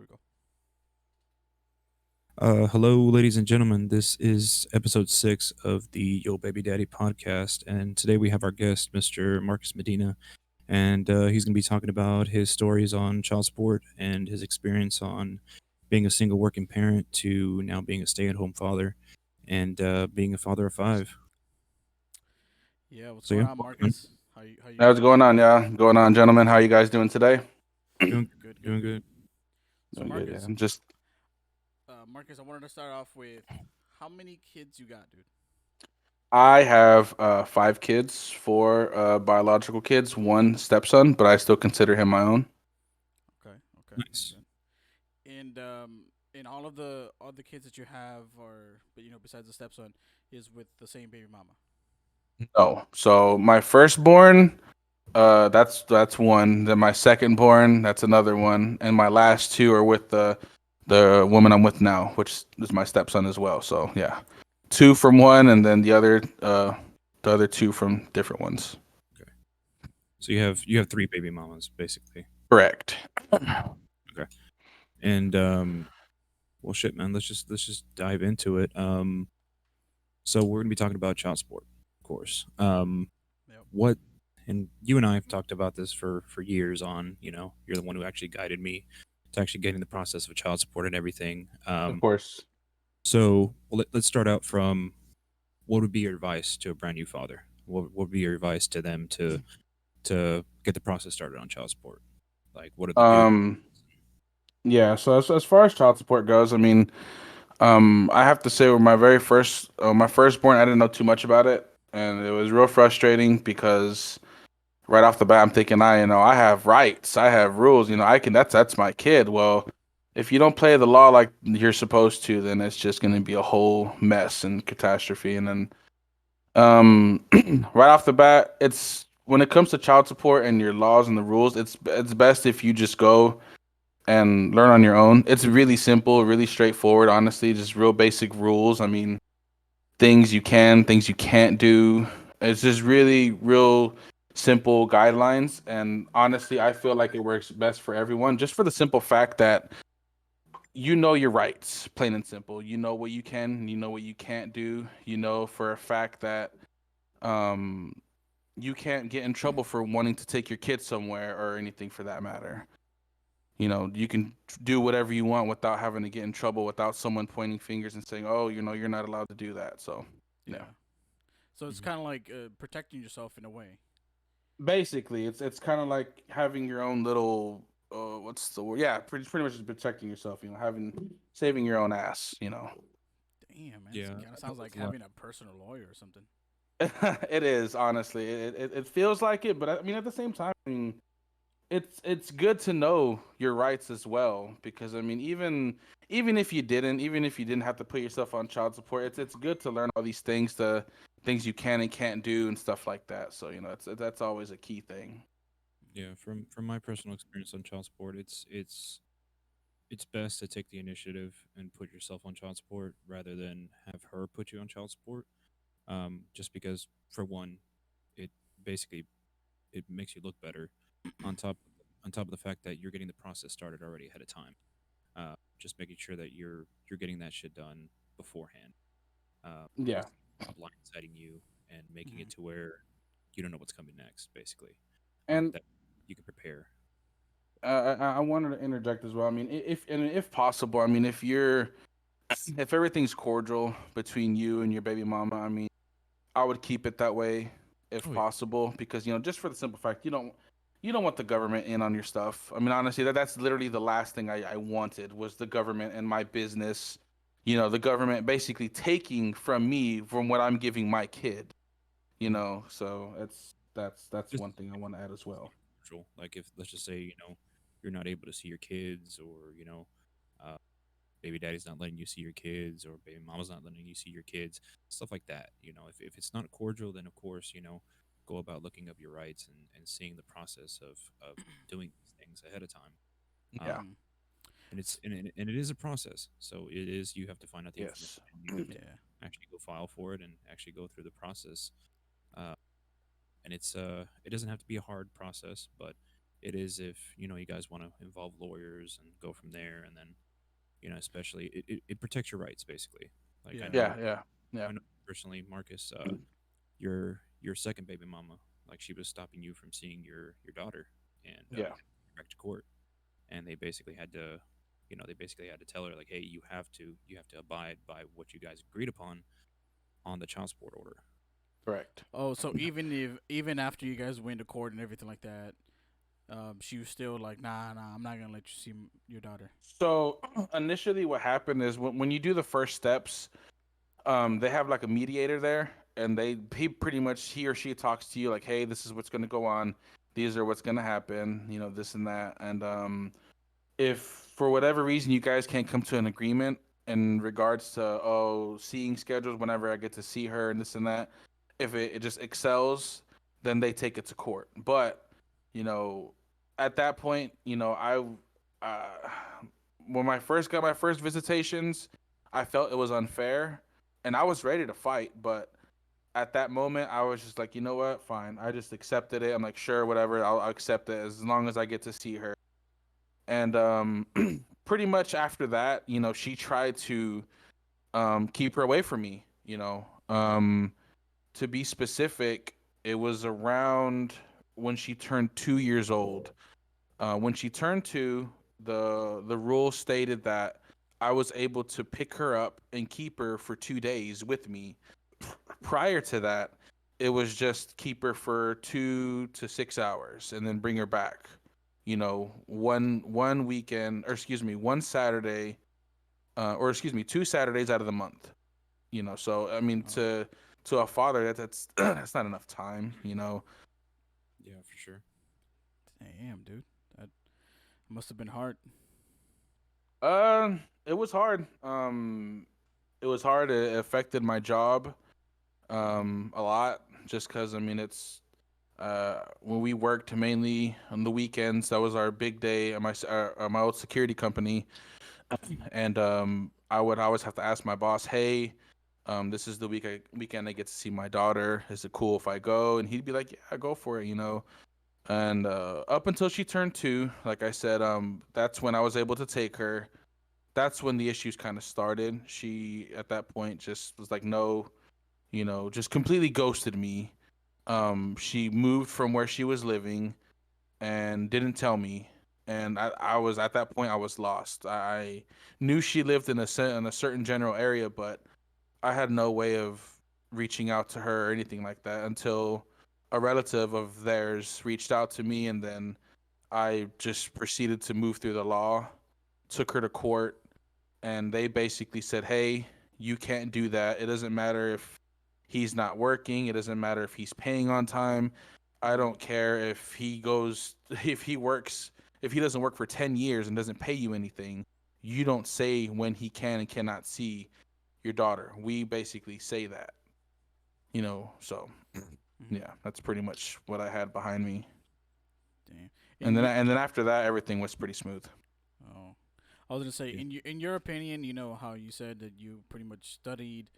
go. Hello, ladies and gentlemen. This is episode 6 of the Yo Baby Daddy podcast. And today we have our guest, Mr. Marcus Medina. And he's going to be talking about his stories on child support and his experience on being a single working parent to now being a stay at home father and being a father of five. Yeah, what's So, yeah, going on, welcome, man. Marcus? How you How's it doing? going on, yeah? Going on, gentlemen? How you guys doing today? Doing, Good, good. doing good. So Doing good, yeah. Marcus, I'm just Marcus, I wanted to start off with how many kids you got, dude? I have five kids, four biological kids, one stepson, but I still consider him my own. Okay, okay, that's Nice. good. And all of the kids that you have are, but besides the stepson, is with the same baby mama. No. So my firstborn, that's one. Then my secondborn, that's another one. And my last two are with the woman I'm with now, which is my stepson as well. So yeah. Two from one and then the other two from different ones. Okay. So you have three baby mamas, basically. Correct. Okay. And, well, shit, man. Let's just dive into it. So we're gonna be talking about child support, of course. Yep. What, and you and I have talked about this for years. On, you're the one who actually guided me to actually getting the process of child support and everything. Of course. So let's start out from what would be your advice to a brand new father? What would be your advice to them to get the process started on child support? Like, what are the do? Um, yeah, so as far as child support goes, I mean, I have to say with my firstborn, I didn't know too much about it, and it was real frustrating because right off the bat, I'm thinking, I have rights, I have rules, I can, that's my kid. Well, if you don't play the law like you're supposed to, then it's just going to be a whole mess and catastrophe. And then, right off the bat, it's when it comes to child support and your laws and the rules, it's best if you just go and learn on your own. It's really simple, really straightforward, honestly, just real basic rules. I mean, things you can, things you can't do. It's just really real simple guidelines. And honestly, I feel like it works best for everyone, just for the simple fact that you know your rights, plain and simple. You know what you can, you know what you can't do. You know for a fact that um, you can't get in trouble for wanting to take your kids somewhere or anything for that matter. You can do whatever you want without having to get in trouble, without someone pointing fingers and saying, "Oh, you're not allowed to do that." So, yeah. Yeah. So it's kind of like protecting yourself in a way. Basically, it's kind of like having your own little what's the word? Yeah, pretty much just protecting yourself, having saving your own ass. Damn, man, Yeah, it kind of I know sounds like there's a lot. having a personal lawyer or something. It is, honestly. It feels like it, but I mean at the same time, I mean it's good to know your rights as well because I mean even if you didn't have to put yourself on child support, it's good to learn all these things, the things you can and can't do and stuff like that. So that's always a key thing. Yeah, from my personal experience on child support, it's best to take the initiative and put yourself on child support rather than have her put you on child support. Just because, for one, it basically it makes you look better. On top of the fact that you're getting the process started already ahead of time. Just making sure that you're getting that shit done beforehand. Yeah. Instead of blindsiding you and making it Hmm. to where you don't know what's coming next. Basically, And that you can prepare. I wanted to interject as well. I mean, if possible, I mean, if everything's cordial between you and your baby mama, I mean, I would keep it that way if Oh yeah, possible because just for the simple fact you don't want the government in on your stuff. I mean, honestly, that's literally the last thing I wanted was the government and my business. The government basically taking from me from what I'm giving my kid. mhm. So that's Just one thing I want to add as well. neutral. Like, if, let's just say, you're not able to see your kids, or uh, baby daddy's not letting you see your kids, or baby mama's not letting you see your kids, stuff like that. If it's not cordial, then of course, go about looking up your rights and seeing the process of doing these things ahead of time. Yeah. Um, Hmm. and it is a process. So it is, you have to find out the information. Yes. You have to Yeah. actually go file for it and actually go through the process. Uh, and it doesn't have to be a hard process, but it is if you guys want to involve lawyers and go from there, and then especially it protects your rights basically. Like Yeah. Yeah, yeah, yeah, I know personally, Marcus, your second baby mama, like she was stopping you from seeing your daughter, and yeah. back to court, and they basically had to tell her like, hey, you have to abide by what you guys agreed upon on the child support order. Correct. Oh, so even after you guys went to court and everything like that, she was still like, nah, I'm not gonna let you see your daughter. So initially, what happened is when you do the first steps, they have like a mediator there, and he pretty much he or she talks to you like, hey, this is what's going to go on, these are what's going to happen, this and that, and if for whatever reason you guys can't come to an agreement in regards to seeing schedules whenever I get to see her and this and that, if it just excels, then they take it to court. But you know, at that point, uh, when I first got my first visitations, I felt it was unfair, and I was ready to fight, but at that moment, I was just like, you know what, fine. I just accepted it. I'm like, sure, whatever, I'll accept it as long as I get to see her. And pretty much after that, she tried to keep her away from me. To be specific, it was around when she turned 2 years old. When she turned two, the rule stated that I was able to pick her up and keep her for 2 days with me. Prior to that, it was just keep her for 2 to 6 hours and then bring her back. One weekend, or excuse me, one Saturday, or excuse me, 2 Saturdays out of the month. So I mean, Oh, to a father, that's that's not enough time. Yeah, for sure. damn, dude, that must have been hard. It was hard. It was hard. It affected my job a lot, just because I mean it's when we worked mainly on the weekends. That was our big day at my old security company, and I would always have to ask my boss, "Hey, this is the weekend I get to see my daughter. Is it cool if I go?" And he'd be like, "Yeah, go for it." And up until she turned two, like I said, that's when I was able to take her. That's when the issues kind of started. She at that point just was like, "No," just completely ghosted me. She moved from where she was living and didn't tell me. And I was at that point I was lost. I knew she lived in a certain general area, but I had no way of reaching out to her or anything like that until a relative of theirs reached out to me, and then I just proceeded to move through the law, took her to court, and they basically said, "Hey, you can't do that. It doesn't matter if he's not working. It doesn't matter if he's paying on time. I don't care if he goes if he works if he doesn't work for 10 years and doesn't pay you anything. You don't say when he can and cannot see your daughter. We basically say that, so Hmm. yeah, that's pretty much what I had behind me. Damn. And And then you, and then after that everything was pretty smooth. oh, I was gonna say, Yeah. in your opinion, how you said that you pretty much studied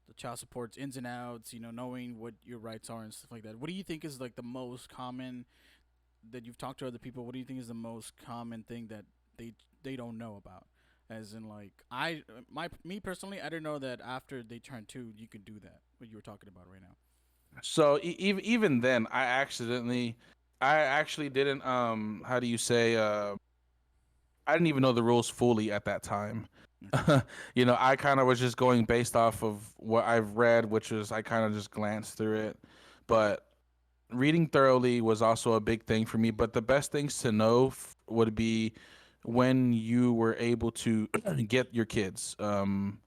the child support's ins and outs, knowing what your rights are and stuff like that. What do you think is like the most common that you've talked to other people? What do you think is the most common thing that they they don't know about? As in, like, me personally, I didn't know that after they turn two, you can do that. What you were talking about right now. So even then I actually didn't how do you say I didn't even know the rules fully at that time. Okay. I kind of was just going based off of what I've read, which was I kind of just glanced through it. But reading thoroughly was also a big thing for me. But the best things to know would be when you were able to get your kids. Mhm.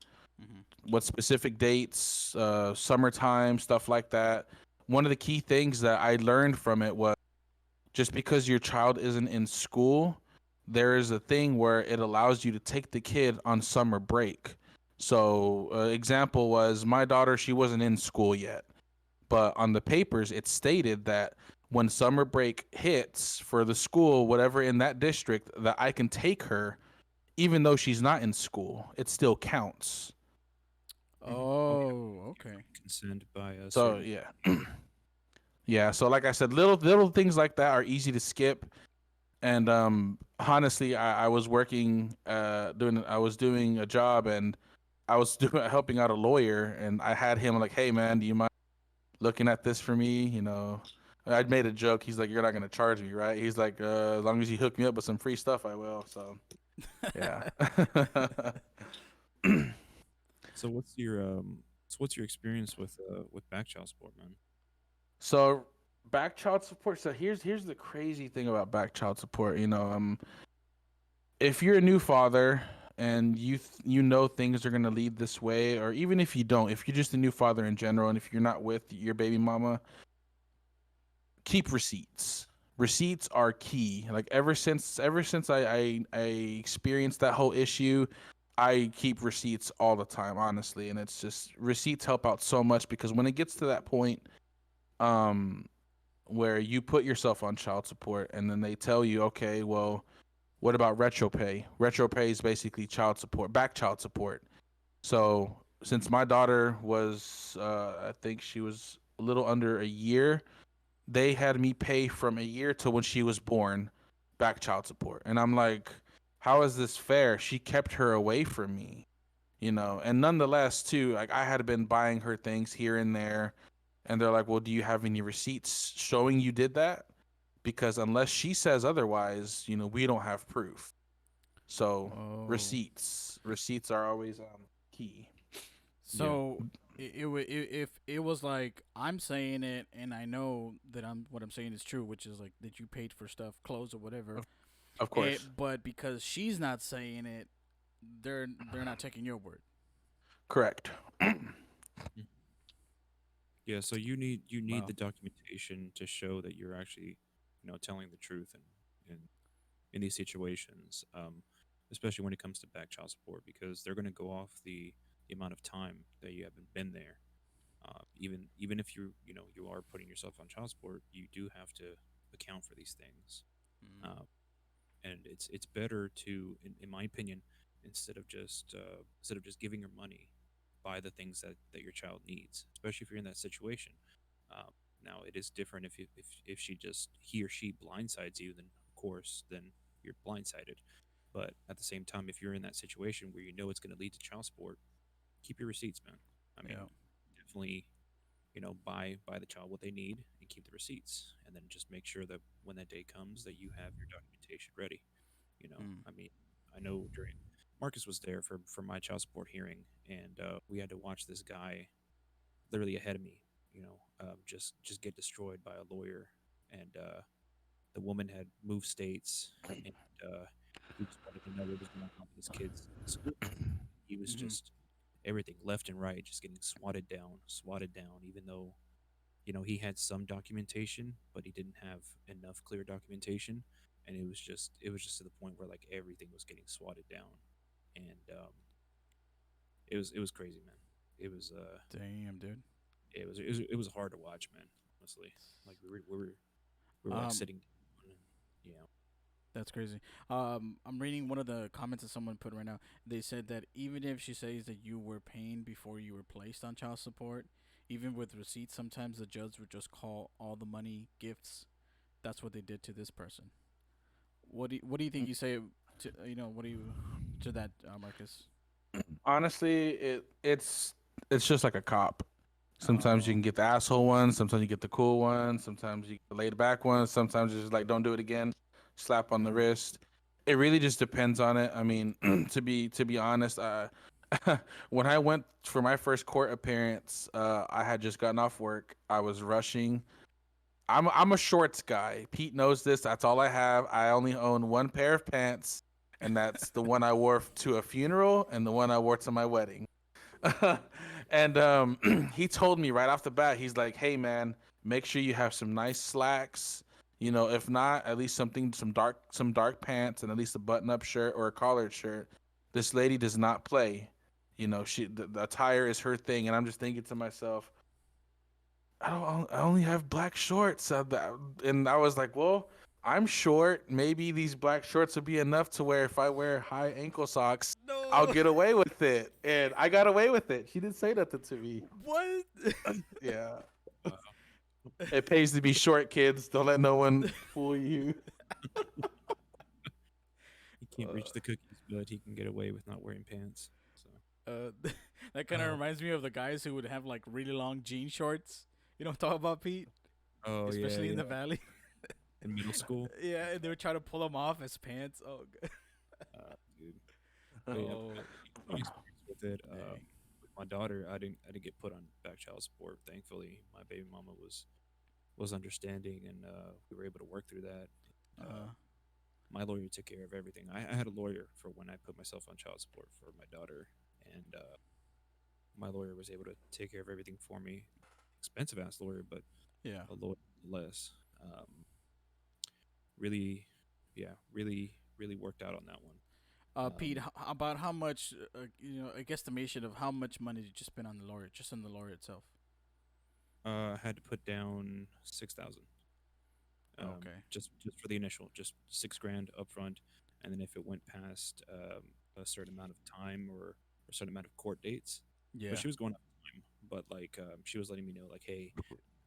What specific dates, summertime, stuff like that. One of the key things that I learned from it was just because your child isn't in school, there is a thing where it allows you to take the kid on summer break. So, example was my daughter, she wasn't in school yet, but on the papers, it stated that when summer break hits for the school, whatever in that district, that I can take her, even though she's not in school, it still counts. Oh yeah. Oh, If you okay. find consent by a So, certain. yeah. Yeah, so like I said, little things like that are easy to skip. And honestly, I was working doing I was doing a job, and I was doing helping out a lawyer, and I had him like, hey man, do you mind looking at this for me? I'd made a joke. He's like, you're not gonna charge me, right? He's like, as long as you hook me up with some free stuff, I will. So yeah. So what's your experience with back child support, man? So back child support. So here's the crazy thing about back child support. If you're a new father and you know things are gonna lead this way, or even if you don't, if you're just a new father in general, and if you're not with your baby mama, keep receipts. Receipts are key. Like ever since I experienced that whole issue, I keep receipts all the time, honestly, and it's just receipts help out so much because when it gets to that point, um, where you put yourself on child support and then they tell you, okay, well, what about retro pay? Retro pay is basically child support, back child support. So since my daughter was, I think she was a little under a year, they had me pay from a year to when she was born back child support. And I'm like, how is this fair? She kept her away from me, and nonetheless, too, like I had been buying her things here and there. And they're like, well, do you have any receipts showing you did that? Because unless she says otherwise, we don't have proof. So Oh, receipts are always key. Yeah. so if it was like I'm saying it and I know that what I'm saying is true, which is like that you paid for stuff, clothes or whatever, Of, of course. but because she's not saying it, they're not taking your word. Correct. Mhm. Yeah, so you need the Wow. documentation to show that you're actually, telling the truth in in these situations, especially when it comes to back child support, because they're going to go off the amount of time that you haven't been there. Even if you are putting yourself on child support, you do have to account for these things. Mm. Uh, and it's better to, in my opinion, instead of just giving your money, buy the things that your child needs, especially if you're in that situation. uh, Now it is different if he or she blindsides you, then of course then you're blindsided. But at the same time, if you're in that situation where you know it's going to lead to child support, keep your receipts, man. I Yeah. mean, definitely, buy the child what they need and keep the receipts, and then just make sure that when that day comes that you have your documentation ready. Mm. I mean, I know during Marcus was there for my child support hearing, and we had to watch this guy literally ahead of me, just get destroyed by a lawyer, and the woman had moved states, and he just wanted to know what was going on with his kids' school. He was Hmm. just everything left and right, just getting swatted down, even though he had some documentation, but he didn't have enough clear documentation, and it was just to the point where like everything was getting swatted down, and it was crazy, man. It was Damn, dude. it was hard to watch, man. Honestly, like we were like Um, sitting down, and that's crazy. I'm reading one of the comments that someone put right now. They said that even if she says that you were paying before you were placed on child support, even with receipts, sometimes the judge would just call all the money gifts. That's what they did to this person. What do you think you say to what do you to that, Marcus? Honestly, it's just like a cop. Sometimes you Oh. can get the asshole one. Sometimes you get the cool one. Sometimes you get the laid back one. Sometimes it's just like, don't do it again. Slap on the Mm. wrist. It really just depends on it. I mean, to be honest, when I went for my first court appearance, I had just gotten off work. I was rushing. I'm a shorts guy. Pete knows this. That's all I have. I only own one pair of pants, and that's the one I wore to a funeral and the one I wore to my wedding. And he told me right off the bat, he's like, "Hey man, make sure you have some nice slacks. If not, at least some dark pants, and at least a button-up shirt or a collared shirt. This lady does not play. The attire is her thing." And I'm just thinking to myself, I only have black shorts. And I was like, well, I'm short. Maybe these black shorts would be enough to where if I wear high ankle socks, I'll No. get away with it. And I got away with it. She didn't say nothing to me. What? Yeah. wow. It pays to be short, kids. Don't let no one fool you. He can't uh, reach the cookies, but he can get away with not wearing pants. So. uh, that kind of reminds me of the guys who would have like really long jean shorts. You know what I'm talking about, Pete? Oh yeah, Especially in the yeah. valley. In middle school. Yeah, and they would try to pull them off as pants. Oh, Dude. But yeah, oh, my experience with it. dang. With my daughter, I didn't get put on back child support. Thankfully, my baby mama was understanding, and we were able to work through that. And, Uh, my lawyer took care of everything. I had a lawyer for when I put myself on child support for my daughter, and my lawyer was able to take care of everything for me. Expensive ass lawyer, but yeah. a lawyer less. Really, yeah, really worked out on that one. Pete, Um, about how much, a guesstimation of how much money did you spend on the lawyer, just on the lawyer itself? I had to put down 6,000. Okay. Just for the initial, just 6 grand upfront, and then if it went past a certain amount of time or a certain amount of court dates, but Yeah. she was going up time, but like she was letting me know like, hey, if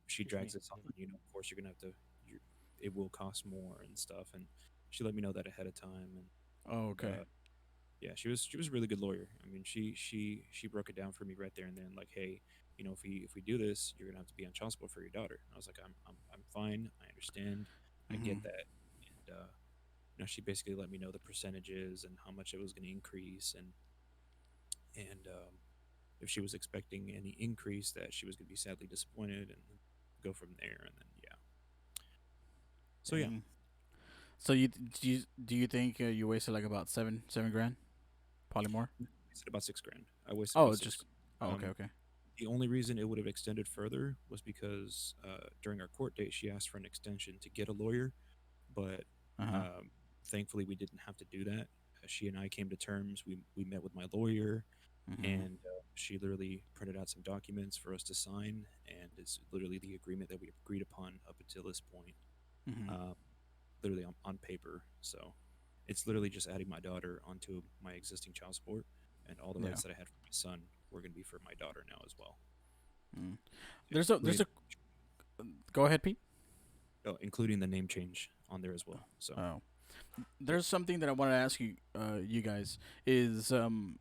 she Excuse drags me. this on, of course you're gonna have to, you, it will cost more and stuff, and she let me know that ahead of time, Oh, and okay. yeah, she was a really good lawyer. I mean, she broke it down for me right there and then, like, hey, if we do this, you're gonna have to be on child support for your daughter. And I was like, I'm fine. I understand. I Mm-hmm. get that. And she basically let me know the percentages and how much it was going to increase, and if she was expecting any increase, that she was going to be sadly disappointed, and then go from there. And then yeah, so yeah, Dang. So do you think you wasted like about seven grand, probably more? I wasted about 6 grand. I wasted Oh, about it's six. just. Oh, okay, Um, okay. The only reason it would have extended further was because during our court date, she asked for an extension to get a lawyer, but Uh huh. um, thankfully we didn't have to do that. She and I came to terms. We met with my lawyer, Mm-hmm. and she literally printed out some documents for us to sign, and it's literally the agreement that we agreed upon up until this point, Mm-hmm. uh, literally on paper. So it's literally just adding my daughter onto my existing child support, and all the Yeah. rights that I had for my son were going to be for my daughter now as well. Mm. Yeah, There's a. Go ahead, Pete. including the name change on there as well. So Oh, there's something that I want to ask you, you guys. Is I'm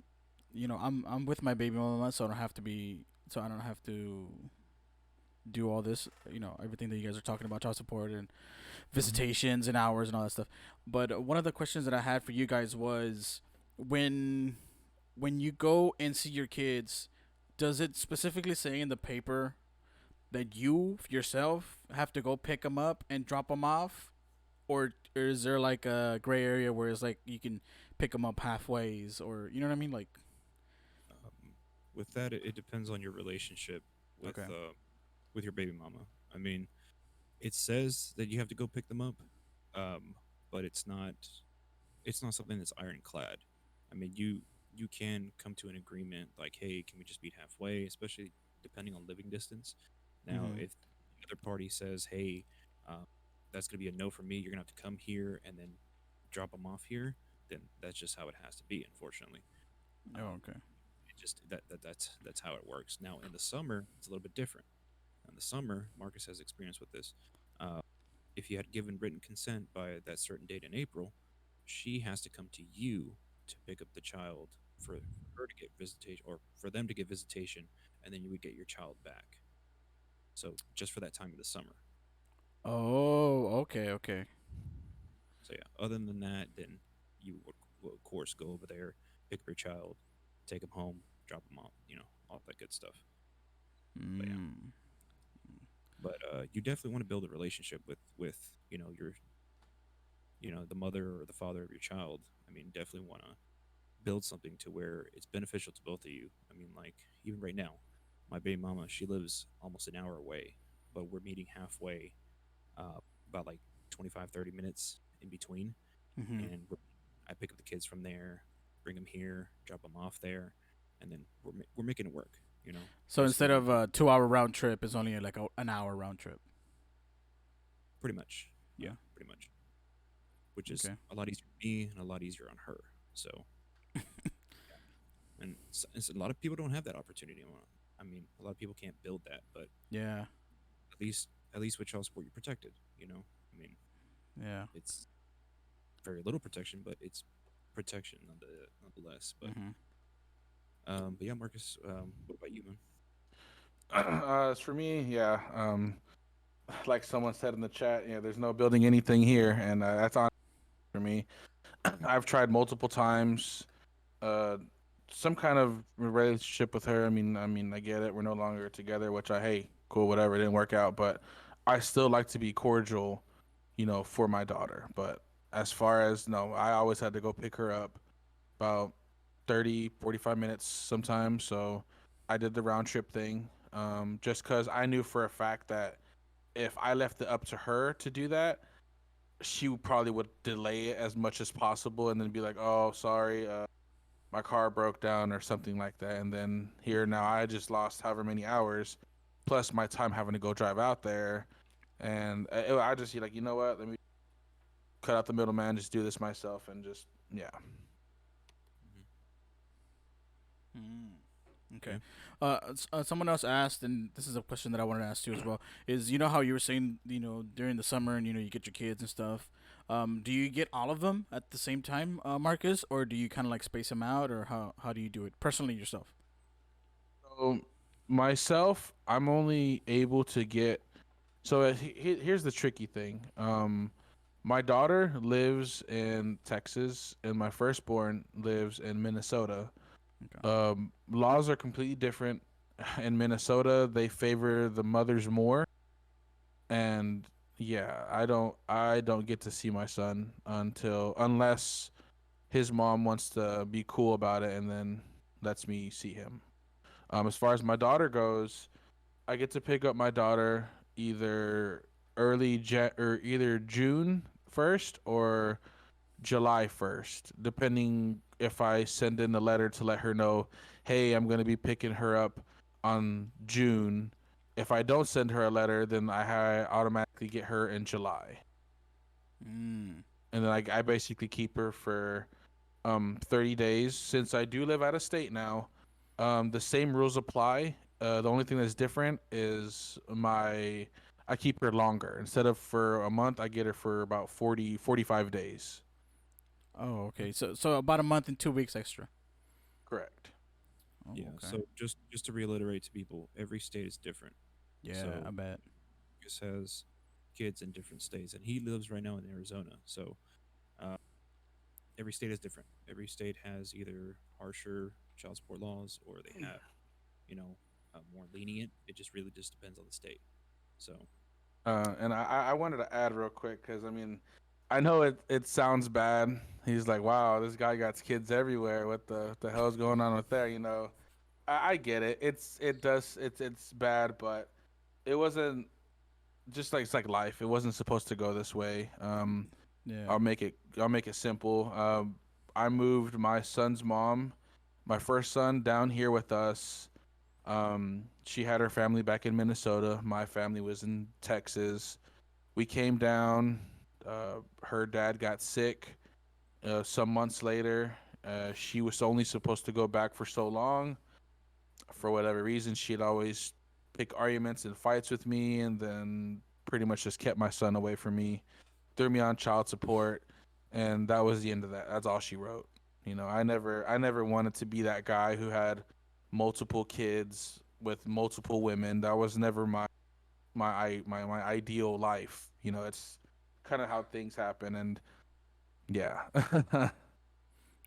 with my baby mama, so I don't have to do all this, everything that you guys are talking about, child support and mhm. visitations and hours and all that stuff. But one of the questions that I had for you guys was when when you go and see your kids, does it specifically say in the paper that you yourself have to go pick them up and drop them off, or is there like a gray area where it's like you can pick them up halfways, or you know what I mean? Like, With that, it depends on your relationship okay. with your baby mama. I mean, it says that you have to go pick them up, um, but it's not something that's ironclad. I mean, you can come to an agreement like, hey, can we just meet halfway? Especially depending on living distance. Now, Mhm. if the other party says, hey, um, that's going to be a no for me, you're going to have to come here and then drop them off here, then that's just how it has to be, unfortunately. Oh, Um, okay. it just that's how it works. Now, in the summer, it's a little bit different. In the summer, Marcus has experience with this. Uh, if you had given written consent by that certain date in April, she has to come to you to pick up the child for her to get visitation, or for them to get visitation, and then you would get your child back. So just for that time of the summer. Oh, okay, okay. So yeah, other than that, then you would of course go over there, pick up your child, take him home, drop him off, all that good stuff. But yeah, Mm. but you definitely want to build a relationship with your the mother or the father of your child. I mean, definitely want to build something to where it's beneficial to both of you. I mean, like, even right now, my baby mama, she lives almost an hour away, but we're meeting halfway, uh, about like 25, 30 minutes in between. Mhm. And I pick up the kids from there, bring them here, drop them off there, and then we're making it work. So instead Basically, of a 2 hour round trip, it's only like an hour round trip. pretty much, yeah, Uh, pretty much, which is okay. a lot easier on me and a lot easier on her. So, and a lot of people don't have that opportunity. I mean, a lot of people can't build that, but Yeah. at least at least with child support, you're protected. I mean, Yeah. it's very little protection, but it's protection nonetheless. Mm-hmm. But yeah, Marcus, what about you, man? As for me, yeah, like someone said in the chat, yeah, there's no building anything here, and that's on for me. I've tried multiple times, uh, some kind of relationship with her. I get it. We're no longer together, which I hate. Cool, whatever. It didn't work out, but I still like to be cordial, for my daughter. But as far as no, I always had to go pick her up about 30, 45 minutes sometimes. So I did the round trip thing, just because I knew for a fact that if I left it up to her to do that, she probably would delay it as much as possible and then be like, oh, sorry, my car broke down or something like that. And then here now I just lost however many hours plus my time having to go drive out there. And I just like, you know what? Let me cut out the middleman, just do this myself and just, yeah. Hmm. Mm. Okay. Okay. Someone else asked, and this is a question that I wanted to ask you as well. Is how you were saying, during the summer, and you get your kids and stuff. Do you get all of them at the same time, Marcus, or do you kind of like space them out, or how do you do it personally yourself? So myself, I'm only able to get. So here's the tricky thing. My daughter lives in Texas, and my firstborn lives in Minnesota. Okay. Laws are completely different. In Minnesota, they favor the mothers more, and yeah, I don't get to see my son unless his mom wants to be cool about it, and then lets me see him. As far as my daughter goes, I get to pick up my daughter either or either June 1st or July 1st, depending if I send in a letter to let her know, hey, I'm going to be picking her up on June. If I don't send her a letter, then I automatically get her in July. Mm. And then I basically keep her for 30 days. Since I do live out of state now, the same rules apply. The only thing that's different is I keep her longer. Instead of for a month, I get her for about 40, 45 days. Oh, okay. So about a month and 2 weeks extra. Correct. Oh, Yeah. okay. So just to reiterate to people, every state is different. Yeah, I So bet. Marcus has kids in different states, and he lives right now in Arizona. So uh, every state is different. Every state has either harsher child support laws or they have, you know, more lenient. It just really just depends on the state. So And I wanted to add real quick because I know it sounds bad. He's like, wow, this guy got kids everywhere. What the hell's going on with there? I get it. It's bad, but it wasn't just like it's like life. It wasn't supposed to go this way. Yeah. I'll make it simple. I moved my son's mom, my first son, down here with us. She had her family back in Minnesota. My family was in Texas. We came down. Her dad got sick. Some months later, she was only supposed to go back for so long. For whatever reason, she'd always pick arguments and fights with me, and then pretty much just kept my son away from me, threw me on child support, and that was the end of that. That's all she wrote. I never wanted to be that guy who had multiple kids with multiple women. That was never my ideal life. It's kind of how things happen, and yeah.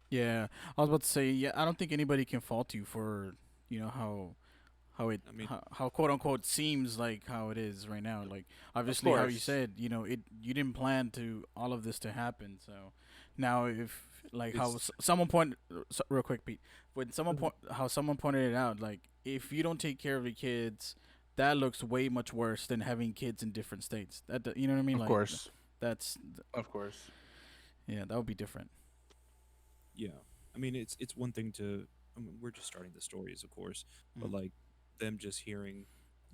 Yeah. I was about to say, yeah, I don't think anybody can fault you for, how it I mean, how quote unquote seems like how it is right now. Like Of obviously how you course, said, you didn't plan to all of this to happen. So now if like how it's someone pointed real quick, Pete, when Mhm. how someone pointed it out, like if you don't take care of your kids, that looks way much worse than having kids in different states. You know what I mean? of Like course, that's of course. yeah, that would be different. yeah. I mean, it's one thing to. I mean, we're just starting the stories, of course, but Mm. like them just hearing,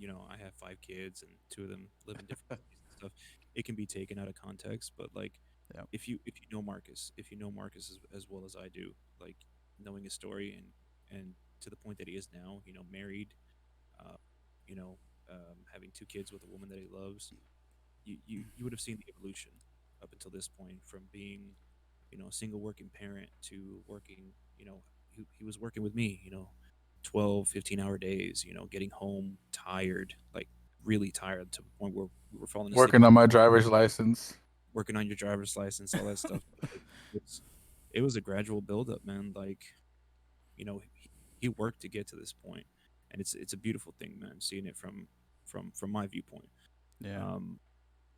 I have 5 kids and two of them live in different states and stuff. It can be taken out of context, but like Yeah. if you know Marcus, if you know Marcus as well as I do, like knowing his story and to the point that he is now, married, uh, you know, having two kids with a woman that he loves, you would have seen the evolution up until this point from being, a single working parent to working, he was working with me, 12, 15-hour days, getting home tired, like really tired to the point where we were falling asleep Working on on the my driver's license. working on your driver's license, all that stuff. Like, it was a gradual buildup, man. Like, he worked to get to this point, and it's a beautiful thing, man. Seeing it from my viewpoint. Yeah. Um,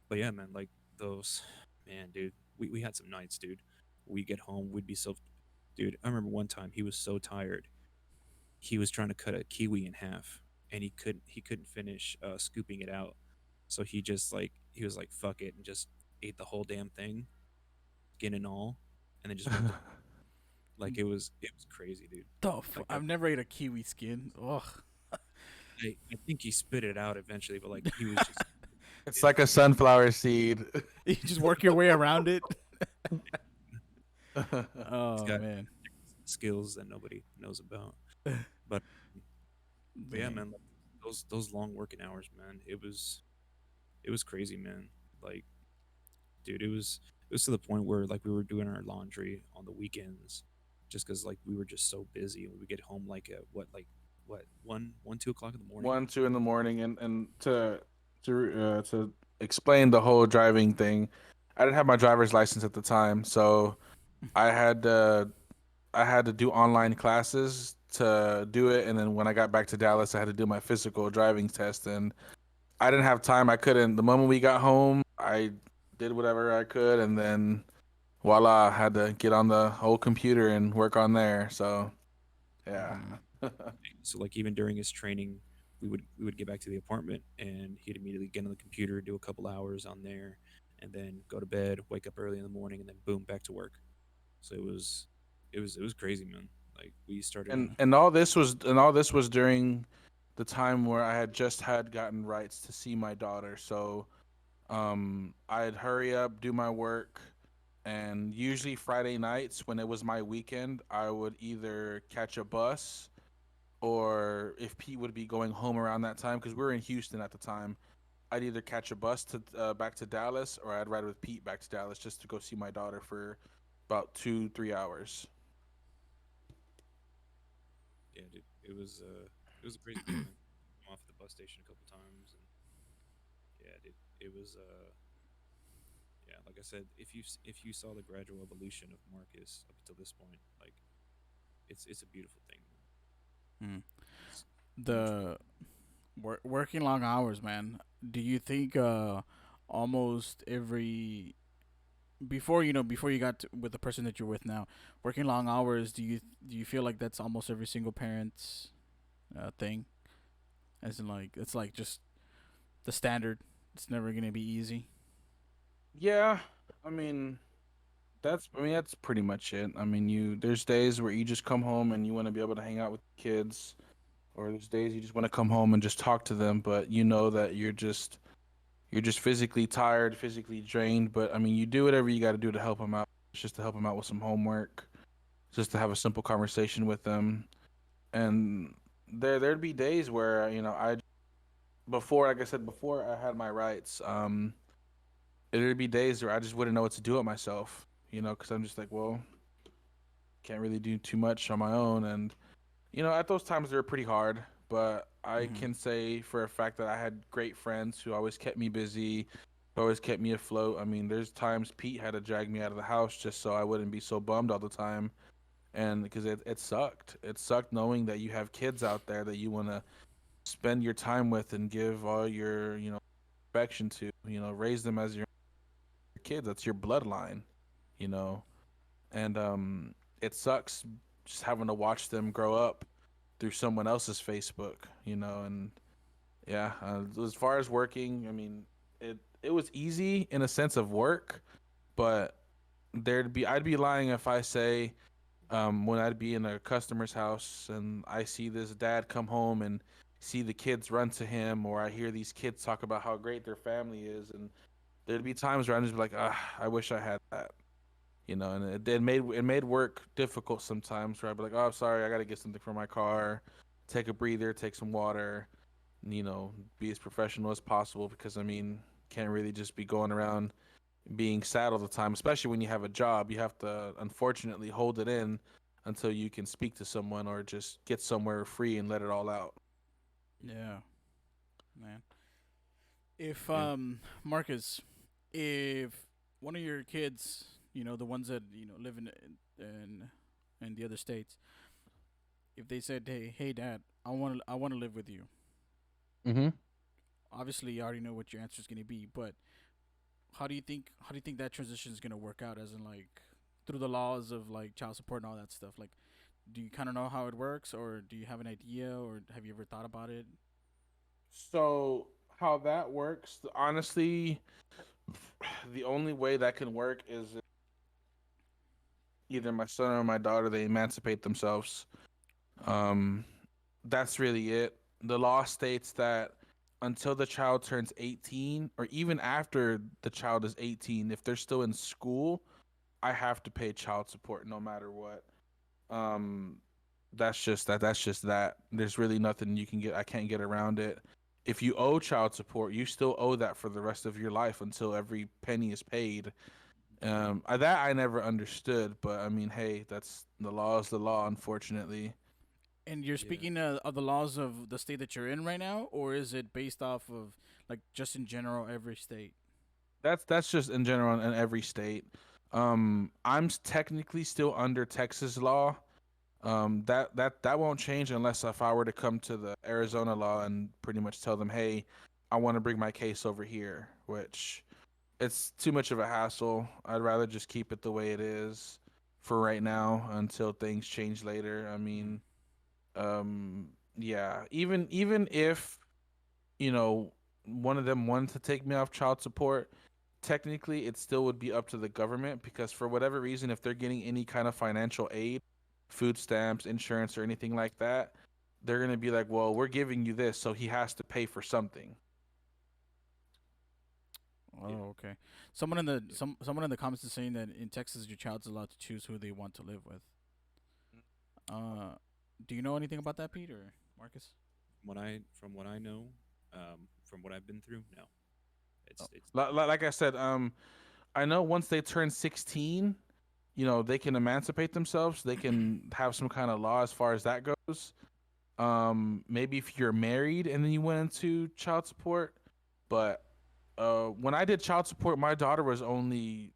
but yeah, man, like those, man, dude, we had some nights, dude. We get home, we'd be so, dude. I remember one time he was so tired, he was trying to cut a kiwi in half, and he couldn't finish scooping it out, so he was like fuck it and just ate the whole damn thing, skin and all, and then just went to like it was crazy, dude. Like I've never ate a kiwi skin. Ugh. I think he spit it out eventually, but like he was just It's it, like a sunflower seed. You just work your way around it. he's Oh got man. skills that nobody knows about. But but yeah, Dang. man, like, those long working hours, man, it was crazy, man. Like, dude, it was to the point where like we were doing our laundry on the weekends, just because like we were just so busy, and we would get home like at what 1, 2 o'clock in the morning. 1, 2 in the morning, and to explain the whole driving thing, I didn't have my driver's license at the time, so I had I had to do online classes to do it, and then when I got back to Dallas, I had to do my physical driving test, and I didn't have time. I couldn't. The moment we got home, I did whatever I could, and then voila, I had to get on the whole computer and work on there. So yeah. Mhm. So like even during his training, we would get back to the apartment, and he'd immediately get on the computer, do a couple hours on there, and then go to bed, wake up early in the morning, and then boom, back to work. So it was crazy, man. Like we started. And all this was during the time where I had just had gotten rights to see my daughter. So I'd hurry up, do my work, and usually Friday nights when it was my weekend, I would either catch a bus, or if Pete would be going home around that time because we were in Houston at the time, I'd either catch a bus to back to Dallas, or I'd ride with Pete back to Dallas just to go see my daughter for about 2 3 hours. Yeah, dude, it was a crazy thing, man. I'm off at the bus station a couple times, and yeah, dude, it was yeah, like I said, if you saw the gradual evolution of Marcus up until this point, like it's a beautiful thing, man. Mm. It's so much fun. The working long hours, man. Do you think almost every before you got with the person that you're with now, working long hours, do you feel like that's almost every single parent's thing? As in like it's like just the standard. It's never gonna be easy. Yeah, I mean that's pretty much it. I mean, there's days where you just come home and you want to be able to hang out with the kids, or there's days you just want to come home and just talk to them, but you know that you're just physically tired, physically drained. But I mean, you do whatever you got to do to help them out. It's just to help them out with some homework, just to have a simple conversation with them. And there'd be days where I before, like I said before, I had my rights. There'd be days where I just wouldn't know what to do with myself. Because I'm just like, well, can't really do too much on my own. And at those times they were pretty hard. But I Mhm. can say for a fact that I had great friends who always kept me busy, who always kept me afloat. I mean, there's times Pete had to drag me out of the house just so I wouldn't be so bummed all the time. And because it sucked. It sucked knowing that you have kids out there that you want to spend your time with and give all your, affection to, raise them as your kids. That's your bloodline, you know. And it sucks just having to watch them grow up through someone else's Facebook, and yeah, as far as working, I mean, it was easy in a sense of work, but I'd be lying if I say when I'd be in a customer's house and I see this dad come home and see the kids run to him, or I hear these kids talk about how great their family is, and there'd be times where I'm just like, ah, I wish I had that. And it made work difficult sometimes. Where I'd be like, "Oh, I'm sorry, I got to get something from my car, take a breather, take some water." be as professional as possible because I mean, can't really just be going around being sad all the time, especially when you have a job. You have to unfortunately hold it in until you can speak to someone or just get somewhere free and let it all out. Yeah, man. If Yeah. Marcus, if one of your kids, the ones that live in the other states, if they said, "Hey, Dad, I want to live with you," Mm-hmm. obviously you already know what your answer is going to be, but how do you think that transition is going to work out? As in, like, through the laws of like child support and all that stuff. Like, do you kind of know how it works, or do you have an idea, or have you ever thought about it? So how that works, honestly, the only way that can work is either my son or my daughter they emancipate themselves. Okay. Um, that's really it. The law states that until the child turns 18, or even after the child is 18, if they're still in school, I have to pay child support no matter what. Um, that's just that. That's just that. There's really nothing you can get. I can't get around it. If you owe child support, you still owe that for the rest of your life until every penny is paid. That I never understood, but I mean, hey, that's the law is the law, unfortunately. And you're Yeah. speaking of the laws of the state that you're in right now, or is it based off of, like, just in general every state? That's just in general in every state. Technically still under Texas law. That won't change unless if I were to come to the Arizona law and pretty much tell them, hey, I want to bring my case over here, which it's too much of a hassle. I'd rather just keep it the way it is for right now until things change later. I Mm-hmm. mean, yeah, even if you know one of them wanted to take me off child support, technically it still would be up to the government because for whatever reason, if they're getting any kind of financial aid, food stamps, insurance, or anything like that, they're gonna be like, well, we're giving you this, so he has to pay for something. Yeah. Oh, okay. Yeah. Someone in the comments is saying that in Texas your child's allowed to choose who they want to live with. Uh, do you know anything about that, Pete or Marcus? From what I know, from what I've been through, no, Oh, it's Like I said, I know once they turn 16, they can emancipate themselves. They can have some kind of law as far as that goes. Maybe if you're married and then you went into child support, but when I did child support, my daughter was only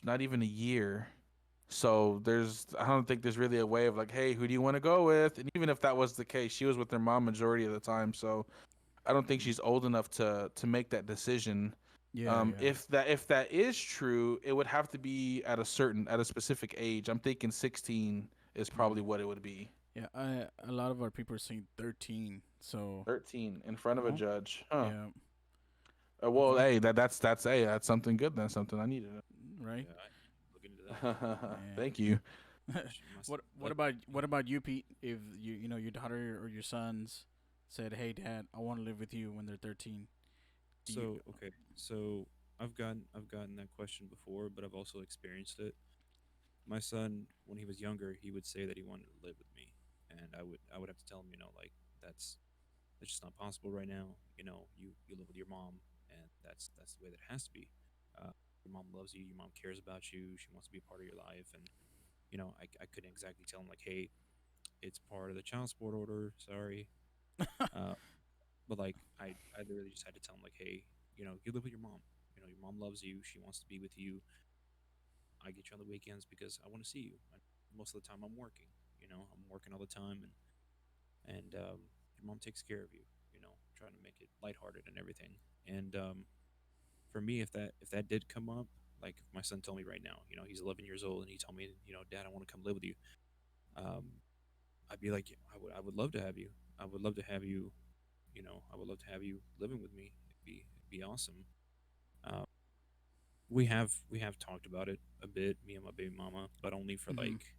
not even a year. So I don't think there's really a way of like, hey, who do you want to go with? And even if that was the case, she was with her mom majority of the time. So I don't think mm, she's old enough to make that decision. yeah, yeah. If that is true, it would have to be at a specific age. I'm thinking 16 is Mm. probably what it would be. Yeah, a lot of our people are saying 13. So, 13 in front of a oh, judge, huh? yeah. Well, Okay. hey, that's something good. That's something I needed. Right. yeah. I look into that. Yeah. Thank you. My what son's what like, about you what about you, Pete? If your daughter or your sons said, "Hey, Dad, I want to live with you when they're 13," do you? so okay, so I've gotten that question before, but I've also experienced it. My son, when he was younger, he would say that he wanted to live with me, and I would have to tell him, like that's just not possible right now. You live with your mom, and that's the way that it has to be. Your mom loves you. Your mom cares about you. She wants to be a part of your life, and I couldn't exactly tell him like, hey, it's part of the child support order. Sorry, uh, but like I literally just had to tell him like, hey, you live with your mom. Your mom loves you. She wants to be with you. I get you on the weekends because I want to see you. Most of the time, I'm working. I'm working all the time, and your mom takes care of you. Trying to make it lighthearted and everything. And for me, if that did come up, like if my son told me right now, he's 11 years old, and he told me, Dad, I want to come live with you. Um, I'd be like, "Yeah, I would love to have you. I would love to have you. I would love to have you living with me. It'd be awesome." Um, we have talked about it a bit, me and my baby mama, but only for Mm-hmm. like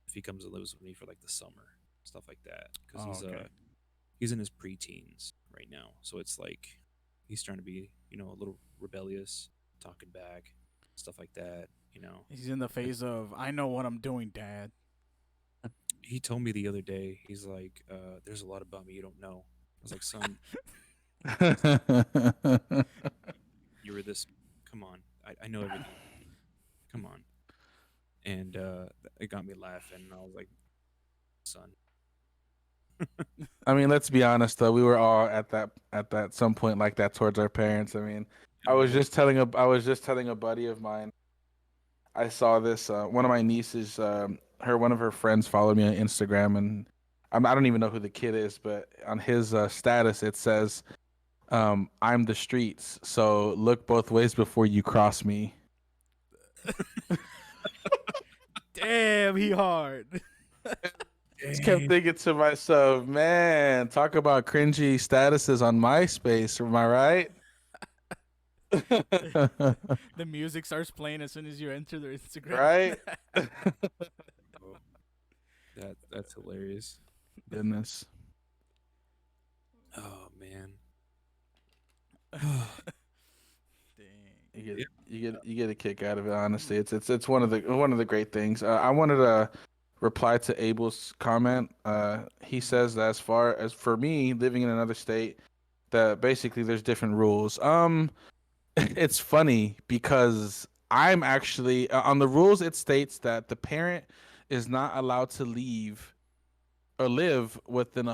if he comes and lives with me for like the summer, stuff like that, because Oh, he's okay. he's in his preteens right now, so it's like he's trying to be a little rebellious, talking back, stuff like that. He's in the It's phase of, I know what I'm doing, Dad. he told me the other day. He's like, "There's a lot about me you don't know." I was like, "Son, you were this. Come on, I know everything. Come on." And it got me laughing. And I was like, "Son, I mean, let's be honest though. We were all at that some point like that towards our parents. I mean, yeah, I was just telling a buddy of mine. I saw this. One of my nieces, one of her friends followed me on Instagram, and I don't even know who the kid is, but on his status it says, "I'm the streets, so look both ways before you cross me." Damn, he hard. Just kept dang, thinking to myself, man, talk about cringy statuses on MySpace. Am I right? The music starts playing as soon as you enter their Instagram. Right? bro, that's hilarious." Goodness. Oh man. Dang. You Yeah. get a kick out of it. Honestly, it's one of the great things. I wanted to reply to Abel's comment. He Mhm. says that as far as for me living in another state, that basically there's different rules. It's funny because I'm actually on the rules. It states that the parent is not allowed to leave or live within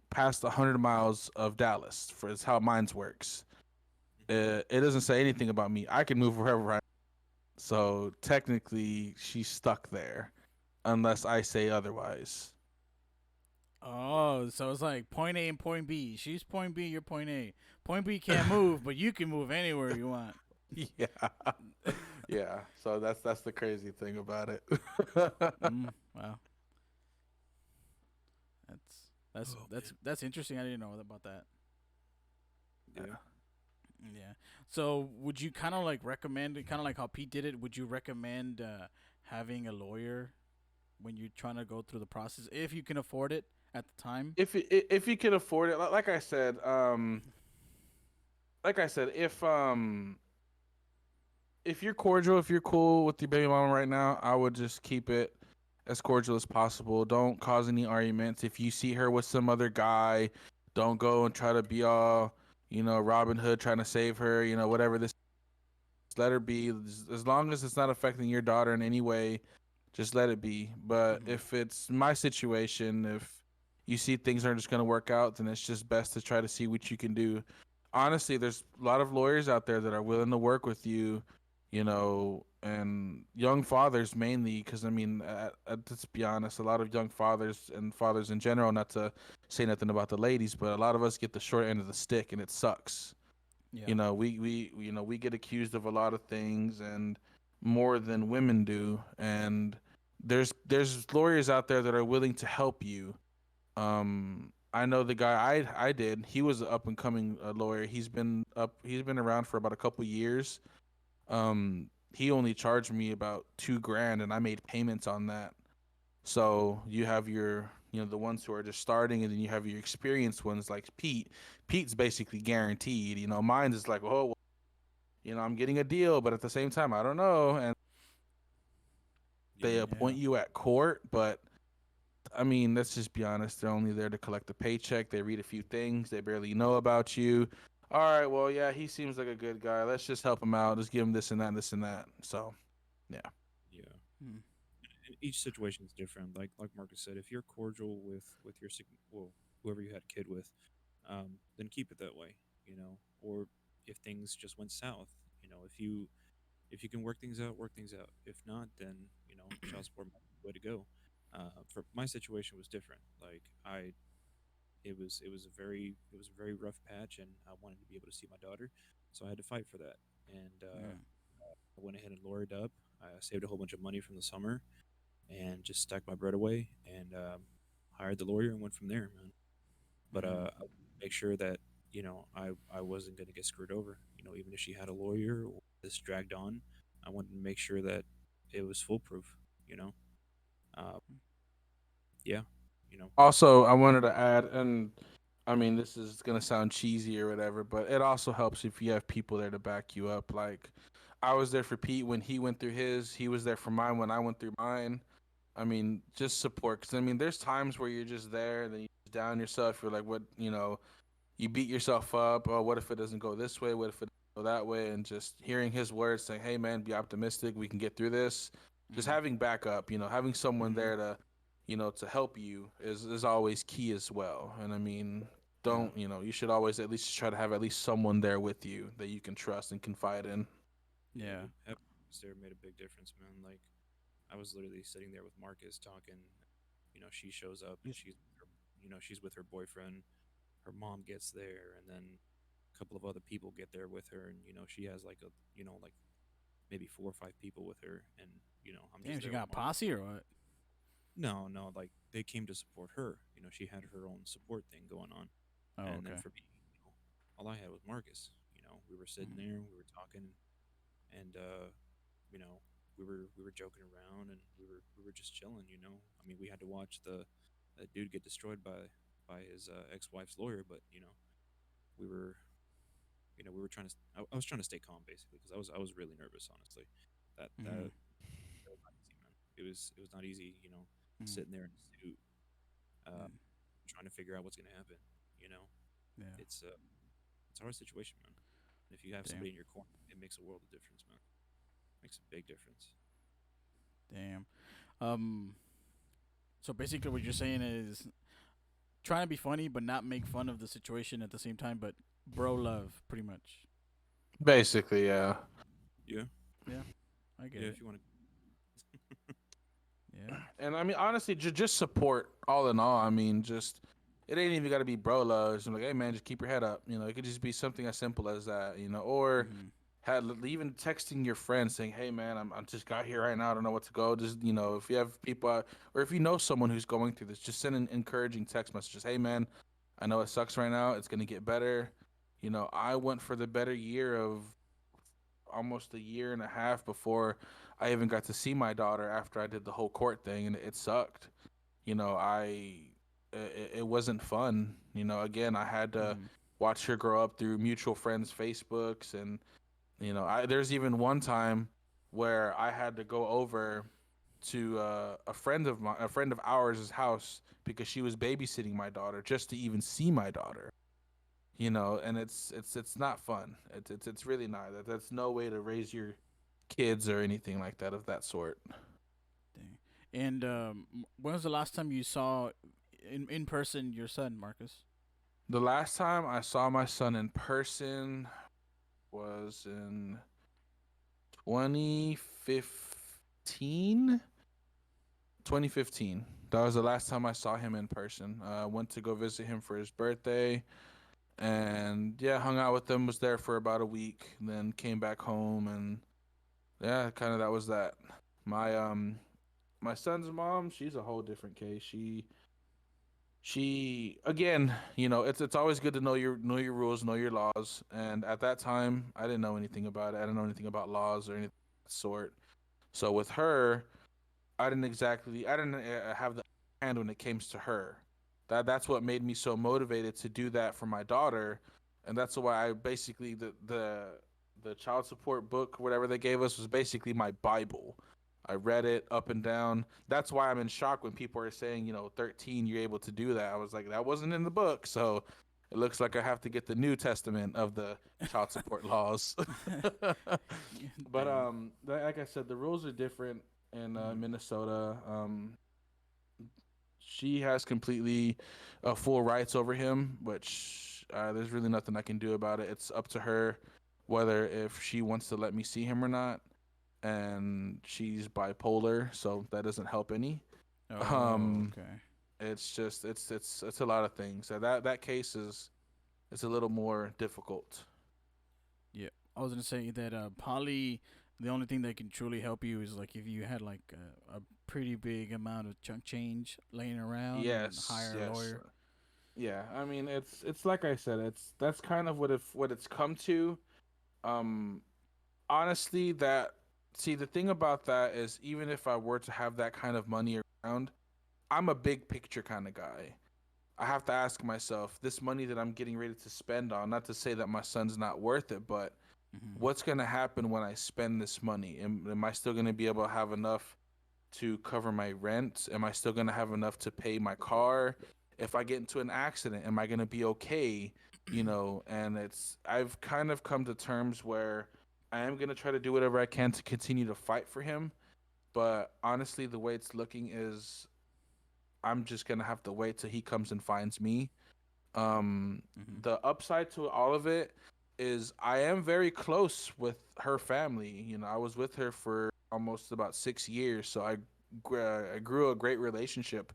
past 100 miles of Dallas. For is how mine's works. It doesn't say anything about me. I can move wherever I. So technically, she's stuck there, unless I say otherwise. Oh, so it's like point A and point B. She's point B, you're point A. Point B can't move, but you can move anywhere you want. Yeah, yeah. So that's the crazy thing about it. Wow, that's Oh that's man. that's interesting. I didn't know about that. Yeah. Yeah. So would you kind of like recommend it, kind of like how Pete did it? Would you recommend having a lawyer when you're trying to go through the process if you can afford it at the time? If you can afford it, like I said, if you're cordial, if you're cool with your baby mama right now, I would just keep it as cordial as possible. Don't cause any arguments. If you see her with some other guy, don't go and try to be all, Robin Hood trying to save her, whatever this. Let her be. As long as it's not affecting your daughter in any way, just let it be. But Mm-hmm. if it's my situation, if you see things aren't just going to work out, then it's just best to try to see what you can do. Honestly, there's a lot of lawyers out there that are willing to work with you, and young fathers mainly, because I mean, let's be honest, a lot of young fathers and fathers in general, not to say nothing about the ladies, but a lot of us get the short end of the stick, and it sucks. Yeah. We get accused of a lot of things and more than women do, and there's lawyers out there that are willing to help you. I know the guy I did. He was an up and coming lawyer. He's been around for about a couple years. He only charged me about 2 grand, and I made payments on that. So you have the ones who are just starting, and then you have your experienced ones like Pete. Pete's basically guaranteed. Mine is like, oh, well, I'm getting a deal, but at the same time, I don't know. And they Yeah. Yeah. appoint you at court, but I mean, let's just be honest. They're only there to collect a paycheck. They read a few things. They barely know about you. All right, well, yeah, he seems like a good guy. Let's just help him out. Just give him this and that, and this and that. So, yeah. Yeah. Mm. And each situation is different. Like Marcus said, if you're cordial with your well, whoever you had a kid with, then keep it that way. Or if things just went south, if you can work things out, work things out. If not, then child support might be the way to go. For my situation was different. Like it was a very rough patch, and I wanted to be able to see my daughter, so I had to fight for that. And Mm. I went ahead and lawyered up. I saved a whole bunch of money from the summer and just stacked my bread away and hired the lawyer and went from there, man. But Mm. I make sure that I wasn't going to get screwed over. Even if she had a lawyer or this dragged on, I wanted to make sure that it was foolproof. You know, uh, yeah, you know, Also, I wanted to add, and I mean, this is gonna sound cheesy or whatever, but it also helps if you have people there to back you up. Like, I was there for Pete when he went through his. He was there for mine when I went through mine. I mean, just support. Because I mean, there's times where you're just there and then you just down yourself. You're like, what, you beat yourself up. Oh, what if it doesn't go this way? What if it doesn't go that way? And just hearing his words saying, "Hey, man, be optimistic. We can get through this." Just Mm-hmm. having backup, having someone Mm-hmm. there to help you is always key as well. And I mean, Yeah. don't you should always at least try to have at least someone there with you that you can trust and confide in. Yeah, Yeah. having there made a big difference, man. Like I was literally sitting there with Marcus talking. She shows up and she's with her boyfriend. Her mom gets there, and then a couple of other people get there with her, and she has like like maybe 4 or 5 people with her, and I'm Damn, just she there with got Marcus. posse or what? No, no, like they came to support her. She had her own support thing going on, Oh, and then okay. for me, all I had was Marcus. We were sitting Mm-hmm. there, we were talking, and you know, we were joking around, and we were just chilling. I mean, we had to watch the that dude get destroyed by his ex-wife's lawyer, but we were we were trying to. I was trying to stay calm basically because I was really nervous, honestly. That Mm-hmm. that that was not easy, man. It was not easy, Mm-hmm. sitting there in a suit, uh, Mm. trying to figure out what's gonna happen. You know, Yeah. it's uh, it's a hard situation, man. And if you have Damn. somebody in your corner, it makes a world of difference, man. Makes a big difference. Damn. Um. So basically, what you're saying is trying to be funny, but not make fun of the situation at the same time. But bro love, pretty much. Basically, yeah. Yeah, Yeah, I get yeah. it. If you want to, Yeah. And I mean, honestly, just support all in all. I mean, just it ain't even got to be bro love. It's like, hey man, just keep your head up. It could just be something as simple as that. Or Mm-hmm. had even texting your friend saying, hey man, I just got here right now. I don't know what to go. Just if you have people, or if you know someone who's going through this, just send an encouraging text messages. Hey man, I know it sucks right now. It's gonna get better. I went for the better year of almost a year and a half before I even got to see my daughter after I did the whole court thing, and it sucked. It wasn't fun. Again, I had to Mm-hmm. watch her grow up through mutual friends' Facebooks, and there's even one time where I had to go over to a friend of ours' house because she was babysitting my daughter just to even see my daughter. And it's not fun. It's really not. That's no way to raise your kids or anything like that of that sort. Dang. And when was the last time you saw in person your son, Marcus? The last time I saw my son in person was in 2015. 2015. That was the last time I saw him in person. I went to go visit him for his birthday, and yeah, hung out with him. Was there for about a week, then came back home, and yeah, kind of that was that. My son's mom, she's a whole different case. She again, it's always good to know your rules, know your laws. And at that time, I didn't know anything about it. I didn't know anything about laws or anything of that sort. So with her, I didn't have the hand when it came to her. That's what made me so motivated to do that for my daughter, and that's why I basically the child support book, whatever they gave us, was basically my Bible. I read it up and down. That's why I'm in shock when people are saying, 13, you're able to do that. I was like, that wasn't in the book, so it looks like I have to get the New Testament of the child support laws. But Damn. like I said, the rules are different in Mm-hmm. Minnesota. She has completely full rights over him, which there's really nothing I can do about it. It's up to her whether if she wants to let me see him or not. And she's bipolar, so that doesn't help any. Oh, Um, okay. it's just it's a lot of things. So that case is it's a little more difficult. Yeah, I was gonna say that poly. The only thing that can truly help you is like if you had like a pretty big amount of chunk change laying around and Yes, hire a yes. lawyer. Yeah, I mean it's like I said, that's kind of what it's come to. Um Honestly, that see the thing about that is even if I were to have that kind of money around, I'm a big picture kind of guy. I have to ask myself, this money that I'm getting ready to spend on, not to say that my son's not worth it, but Mm-hmm. what's going to happen when I spend this money? Am I still going to be able to have enough to cover my rent? Am I still gonna have enough to pay my car? If I get into an accident, am I gonna be okay? You know, and I've kind of come to terms where I am gonna try to do whatever I can to continue to fight for him. But honestly, the way it's looking is I'm just gonna have to wait till he comes and finds me. Hmm. The upside to all of it is I am very close with her family. You know, I was with her for almost about 6 years, so I grew a great relationship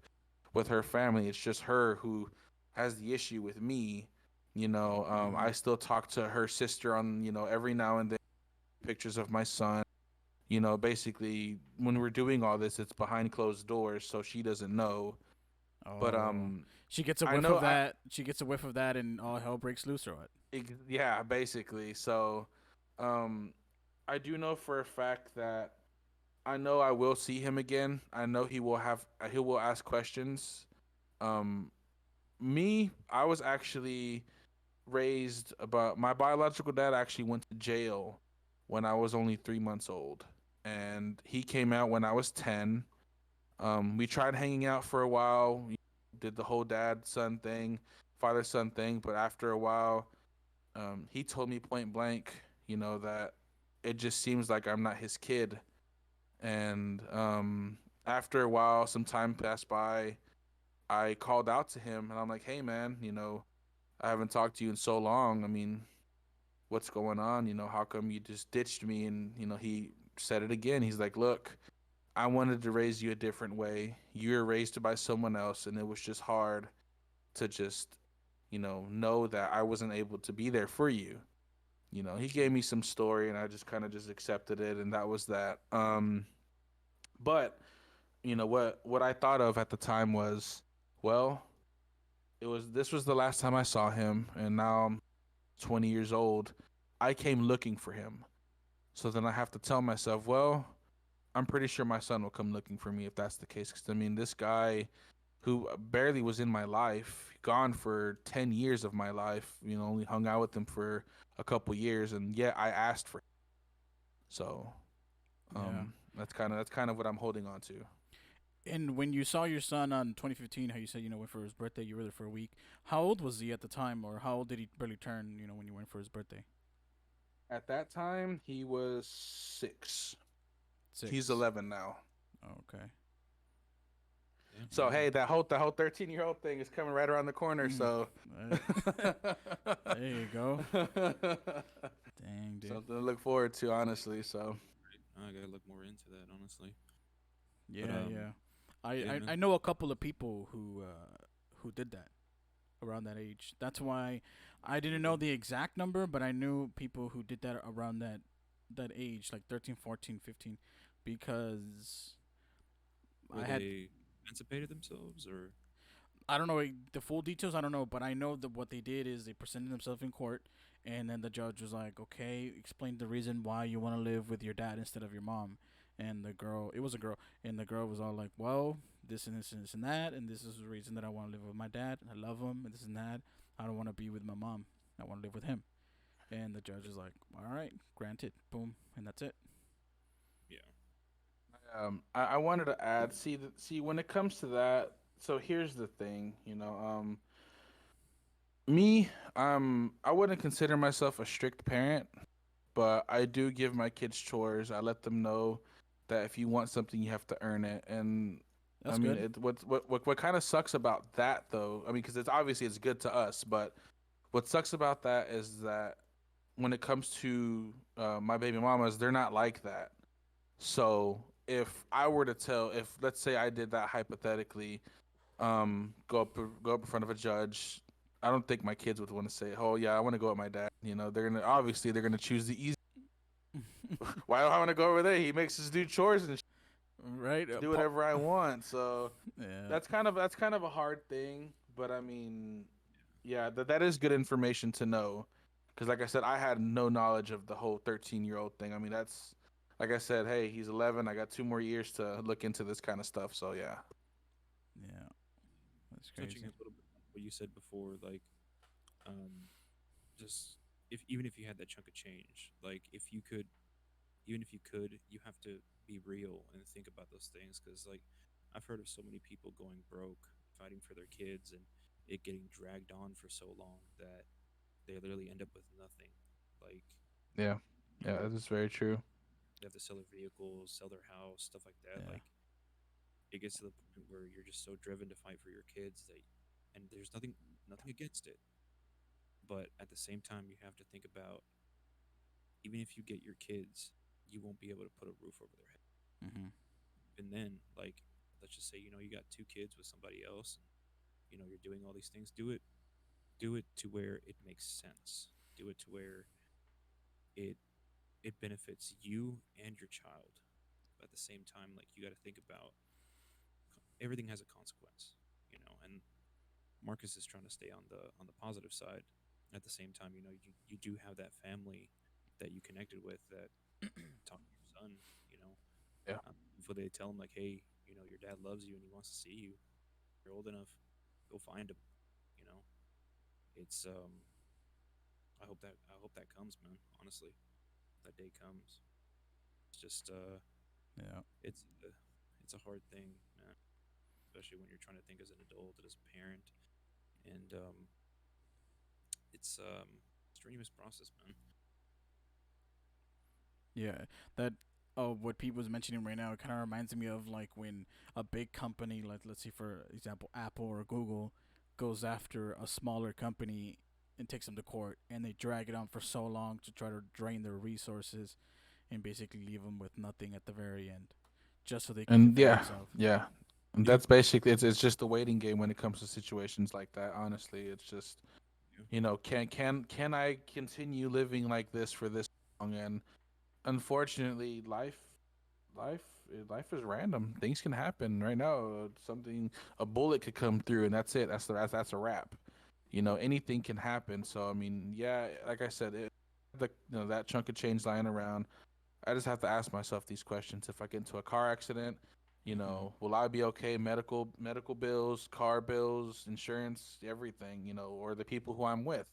with her family. It's just her who has the issue with me. You know, Hmm. I still talk to her sister on, every now and then, pictures of my son. You know, basically, when we're doing all this, it's behind closed doors, so she doesn't know. But Oh, she gets a I whiff know of that. She gets a whiff of that, and all hell breaks loose, or what? yeah, basically. So, um, I do know for a fact that I know I will see him again. I know he will ask questions. Um, I was actually raised about my biological dad actually went to jail when I was only 3 months old, and he came out when I was 10. We tried hanging out for a while, did the whole dad son thing, father son thing, but after a while, he told me point blank, that it just seems like I'm not his kid. And after a while, some time passed by. I called out to him and I'm like, hey, man, I haven't talked to you in so long. I mean, what's going on? How come you just ditched me? And, he said it again. He's like, look, I wanted to raise you a different way. You were raised by someone else, and it was just hard to just, know that I wasn't able to be there for you. He gave me some story and I just kind of just accepted it, and that was that. But what I thought of at the time was, well, this was the last time I saw him, and now I'm 20 years old. I came looking for him. So then I have to tell myself, well, I'm pretty sure my son will come looking for me if that's the case. Because I mean, this guy who barely was in my life, gone for 10 years of my life, only hung out with him for a couple years, and yet I asked for him. So Yeah. that's kind of what I'm holding on to. And when you saw your son on 2015, how you said went for his birthday, you were there for a week. How old was he at the time, or how old did he barely turn? When you went for his birthday. At that time, he was 6. He's Six. 11 now. Okay. Yeah. So hey, that whole 13-year-old thing is coming right around the corner. Mm. So There you go. Dang, dude. something to look forward to, honestly. So Right. I gotta look more into that, honestly. But Yeah, yeah. I, yeah, I, man. I know a couple of people who did that around that age. That's why I There didn't you know go. the exact number, but I knew people who did that around that age, like 13, 14, 15, because Were I had they emancipated themselves, or I don't know the full details. I don't know, but I know that what they did is they presented themselves in court, and then the judge was like, "Okay, explain the reason why you want to live with your dad instead of your mom." And the girl, it was a girl, and the girl was all like, "Well, this and this and this and that, and this is the reason that I want to live with my dad. I love him, and this and that. I don't want to be with my mom. I want to live with him." And the judge is like, "All right, granted." Boom, and that's it. yeah? I wanted to add, see when it comes to that. So here's the thing, me, I wouldn't consider myself a strict parent, but I do give my kids chores. I let them know that if you want something, you have to earn it. And I That's mean, good. what kind of sucks about that though? I mean, because it's obviously it's good to us, but what sucks about that is that when it comes to my baby mamas, they're not like that. So if I were to tell, if let's say I did that hypothetically, go up in front of a judge, I don't think my kids would want to say, "Oh yeah, I want to go with my dad." They're gonna choose the easy. Why do I want to go over there? He makes us do chores and Right? do whatever I want. So Yeah. that's kind of a hard thing. But I mean, yeah, that is good information to know. Because like I said, I had no knowledge of the whole 13-year-old thing. I mean, that's like I said, hey, he's 11. I got 2 more years to look into this kind of stuff. So yeah. Yeah. That's Touching crazy. a little bit on what you said before, like um, just if even if you had that chunk of change, like if you could even if you could, you have to be real and think about those things because like I've heard of so many people going broke fighting for their kids and it getting dragged on for so long that they literally end up with nothing. Like, Yeah, you yeah, know, that is very true. they have to sell their vehicles, sell their house, stuff like that. Yeah. Like, it gets to the point where you're just so driven to fight for your kids that, and there's nothing against it, but at the same time, you have to think about even if you get your kids, you won't be able to put a roof over their head. Mm-hmm. And then, like, let's just say you got two kids with somebody else, and you're doing all these things. Do it to where it makes sense. Do it to where it it benefits you and your child. But at the same time, like you got to think about everything has a consequence, and Marcus is trying to stay on the positive side. At the same time, you do have that family that you connected with that talk to your son, you know, Yeah. before they tell him like, hey, your dad loves you and he wants to see you. You're old enough, go find him. You know, it's I hope that comes, man. Honestly, that day comes. It's just Yeah. it's a, it's a hard thing, man. Especially when you're trying to think as an adult and as a parent, and it's strenuous process, man. Yeah, that what Pete was mentioning right now, it kind of reminds me of like when a big company, like let's say for example Apple or Google, goes after a smaller company and takes them to court, and they drag it on for so long to try to drain their resources and basically leave them with nothing at the very end, just so they can And defend yeah, themselves. yeah. And Yeah, that's basically it's just a waiting game when it comes to situations like that. Honestly, it's just yeah, can I continue living like this for this long? And unfortunately, life life is random. Things can happen right now. Something a bullet could come through, and that's it. That's a wrap. Anything can happen. So I mean, yeah, like I said, that chunk of change lying around. I just have to ask myself these questions. If I get into a car accident, Mm-hmm. will I be okay? Medical bills, car bills, insurance, everything. Or the people who I'm with,